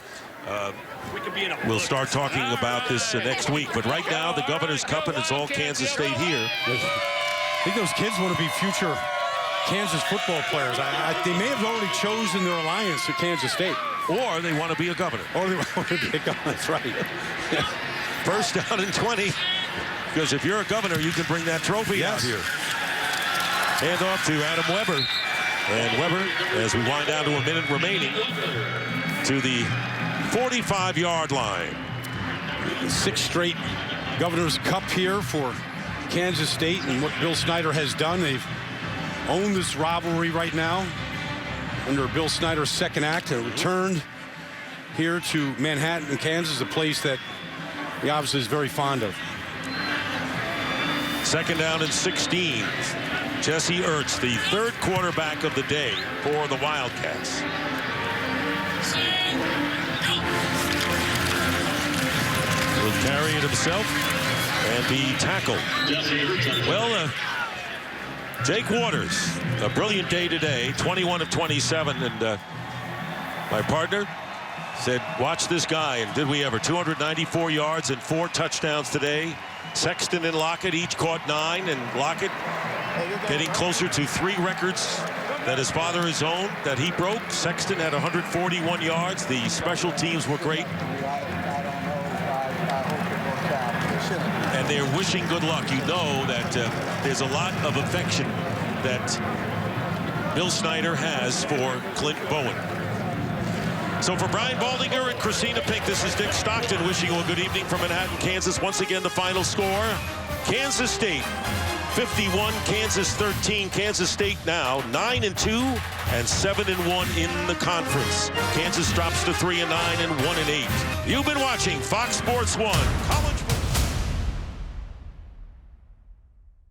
We'll start talking about this next week. But right now, the Governor's Cup, and it's all Kansas State here. I think those kids want to be future Kansas football players. They may have already chosen their alliance to Kansas State. Or they want to be a governor. Or they want to be a governor, that's right. First down and 20. Because if you're a governor, you can bring that trophy out here. Hand off to Adam Weber. And Weber, as we wind down to a minute remaining, to the 45-yard line. 6 straight Governor's Cup here for Kansas State, and what Bill Snyder has done. They've owned this rivalry right now under Bill Snyder's second act, and returned here to Manhattan, Kansas, a place that he obviously is very fond of. Second down and 16. Jesse Ertz, the 3rd quarterback of the day for the Wildcats. Will carry it himself and be tackled. Well, Jake Waters, a brilliant day today, 21 of 27, and my partner said, watch this guy, and did we ever. 294 yards and 4 touchdowns today, Sexton and Lockett each caught 9, and Lockett getting closer to 3 records that his father has owned that he broke. Sexton had 141 yards. The special teams were great. And they're wishing good luck. You know that there's a lot of affection that Bill Snyder has for Clint Bowen. So for Brian Baldinger and Christina Pink, this is Dick Stockton wishing you a good evening from Manhattan, Kansas. Once again, the final score, Kansas State 51, Kansas 13. Kansas State now 9-2 and 7-1 in the conference. Kansas drops to 3-9 and 1-8. You've been watching Fox Sports 1.